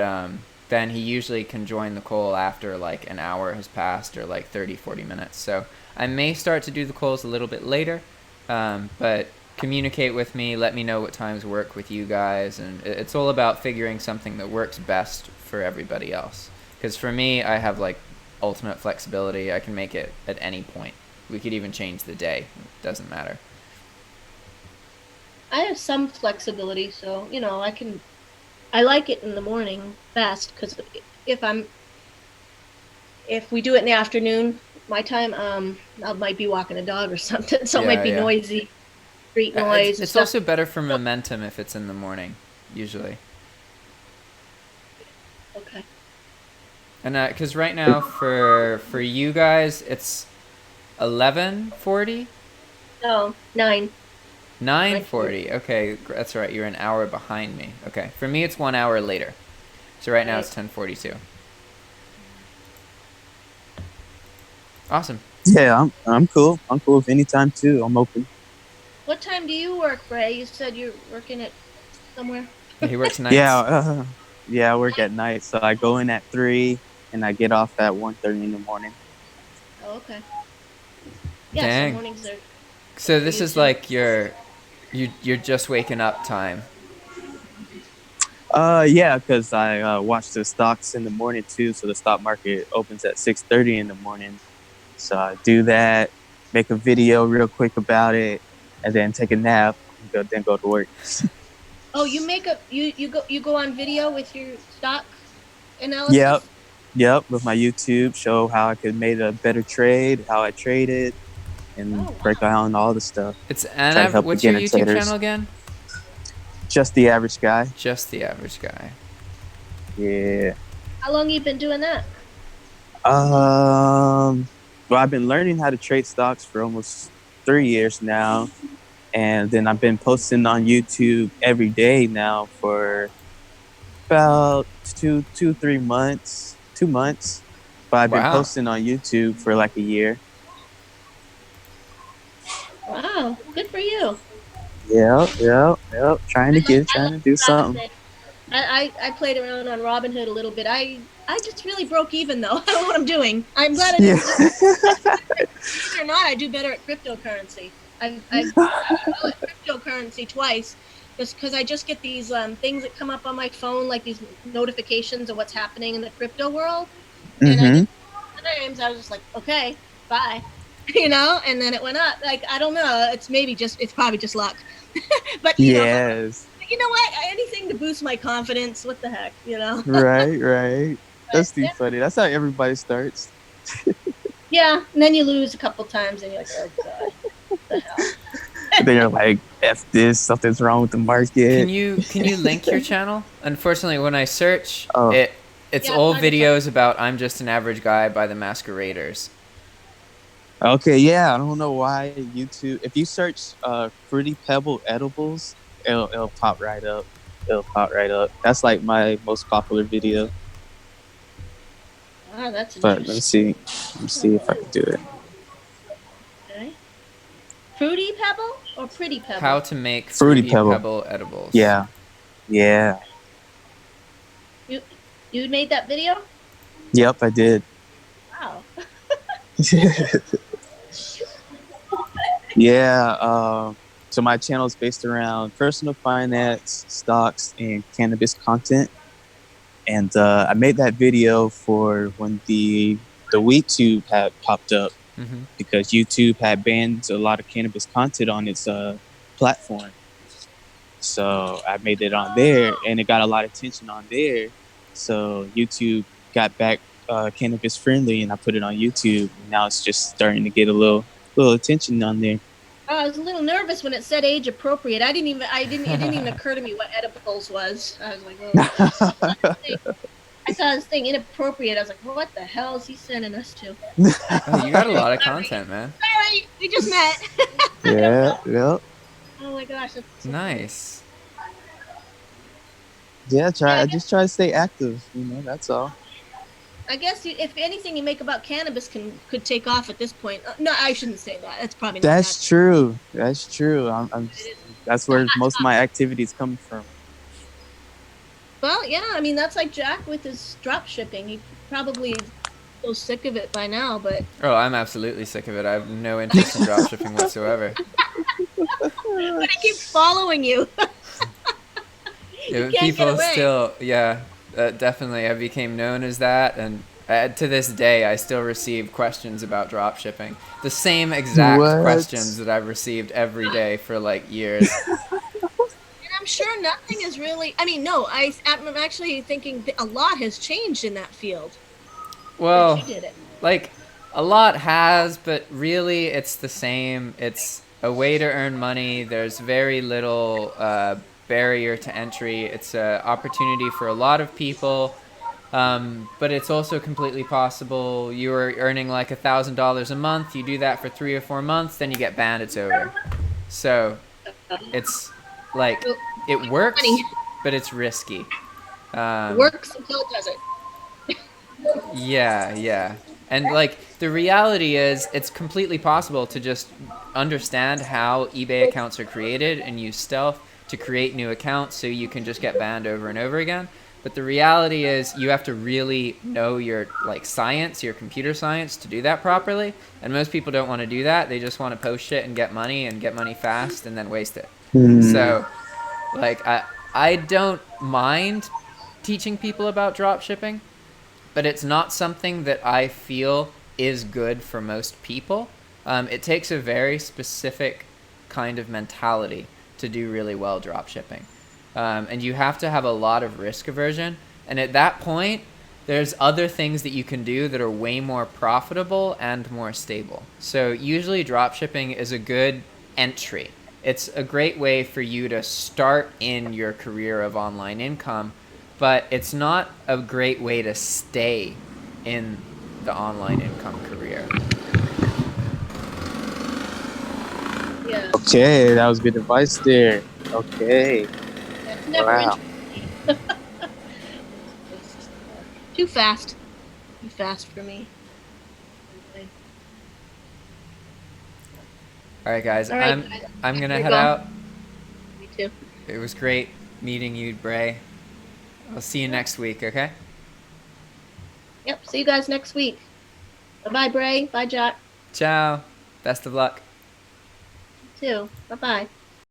then he usually can join the call after like an hour has passed or like 30-40 minutes. So I may start to do the calls a little bit later, but communicate with me, let me know what times work with you guys, and it's all about figuring something that works best for everybody else. Because for me, I have like ultimate flexibility. I can make it at any point. We could even change the day. It doesn't matter. I have some flexibility, so I like it in the morning best because if we do it in the afternoon, my time, I might be walking a dog or something, so it might be noisy, street noise. It's also better for momentum if it's in the morning, usually. Okay. And because right now for you guys it's 11:40. No, 9. 9:40. Okay, that's right. You're an hour behind me. Okay, for me it's 1 hour later. So right now it's 10:42. Awesome. Yeah, I'm cool. I'm cool with any time too. I'm open. What time do you work, Ray? You said you're working at somewhere. He works nights. Yeah, I work at night, so I go in at 3 and I get off at 1:30 in the morning. Oh, okay. Yeah, Dang. so mornings are. So this is like you're just waking up time. Yeah, because I watch the stocks in the morning too. So the stock market opens at 6:30 in the morning. So I do that, make a video real quick about it, and then take a nap, and then go to work. Oh, you go on video with your stock analysis? Yep. With my YouTube, show how I could make a better trade, how I traded, and break down all the stuff. It's what's your YouTube channel again? Just the Average Guy. Just the Average Guy. Yeah. How long you been doing that? Well, I've been learning how to trade stocks for almost 3 years now, and then I've been posting on YouTube every day now for about 3 months, 2 months. But I've been posting on YouTube for like a year. Wow, good for you. Yep. Trying to do something. I played around on Robinhood a little bit. I I just really broke even though. I don't know what I'm doing. I'm glad I Yeah. didn't. Believe it or not, I do better at cryptocurrency. I've at cryptocurrency twice, just because I just get these things that come up on my phone, like these notifications of what's happening in the crypto world, and I Mm-hmm. just times I was just like, okay, bye, and then it went up. Like I don't know, it's probably just luck, but Yes. you know what? Anything to boost my confidence. What the heck, Right, right. But, That's too funny. That's how everybody starts. yeah, and then you lose a couple times, and you're like, oh god, what the hell? They're like, F this, something's wrong with the market. Can you link your channel? Unfortunately, when I search Oh, it's Yeah, all mine's a- videos about I'm Just an Average Guy by the Masqueraders. okay, yeah. I don't know why YouTube. If you search Fruity Pebble edibles, it'll pop right up. It'll pop right up. That's like my most popular video. Ah, that's But let me interesting. see. Let me see if I can do it. Okay. Fruity Pebble or Pretty How Pebble? to make Fruity Fruity Pebble. Pebble edibles. Yeah, yeah. You you made that video? Yep, I did. Wow. Yeah. So my channel is based around personal finance, stocks, and cannabis content. And I made that video for when the WeTube had popped up Mm-hmm. because YouTube had banned a lot of cannabis content on its platform. So I made it on there, and it got a lot of attention on there. So YouTube got back cannabis friendly, and I put it on YouTube. And now it's just starting to get a little attention on there. Oh, I was a little nervous when it said age appropriate. It didn't even occur to me what edibles was. I was like, oh. I saw this thing inappropriate. I was like, what the hell is he sending us to? Oh, you got a lot of content, man. Sorry, we just met. Yeah, yeah, Oh my gosh, that's so Nice. yeah. Yeah, I just try to stay active. That's all. I guess if anything you make about cannabis could take off at this point. No, I shouldn't say that. That's probably not That's true. That's true. That's where most of my activities come from. Well, yeah, I mean that's like Jack with his drop shipping. He probably is so sick of it by now, but Oh, I'm absolutely sick of it. I have no interest in dropshipping whatsoever. it keeps following you. You can't get People away. still, yeah, definitely. I became known as that, and to this day, I still receive questions about dropshipping. The same exact What? questions that I've received every day for like years. And I'm sure nothing is really. I mean, no, I'm actually thinking a lot has changed in that field since Well, you did it. like a lot has, but really it's the same. It's a way to earn money. There's very little barrier to entry. It's an opportunity for a lot of people. But it's also completely possible you are earning like $1,000 a month. You do that for 3 or 4 months, then you get banned. It's over. So it's like it works, Money but it's risky. works until it doesn't. Yeah, yeah. And like the reality is it's completely possible to just understand how eBay accounts are created and use stealth to create new accounts so you can just get banned over and over again. But the reality is you have to really know your like science, your computer science to do that properly. And most people don't want to do that. They just want to post shit and get money fast and then waste it. So like I don't mind teaching people about drop shipping, but it's not something that I feel is good for most people. It takes a very specific kind of mentality to do really well drop shipping. And you have to have a lot of risk aversion. And at that point, there's other things that you can do that are way more profitable and more stable. So usually drop shipping is a good entry. It's a great way for you to start in your career of online income, but it's not a great way to stay in the online income career. Yeah. Okay, that was good advice there. Okay. It's never Wow. interesting. Too fast. Too fast for me. All right, guys. All right, I'm gonna You're head gone. out. Me too. It was great meeting you, Bray. I'll see you next week. Okay. Yep. See you guys next week. Bye, Bray. Bye, Jack. Ciao. Best of luck. You too. Bye-bye.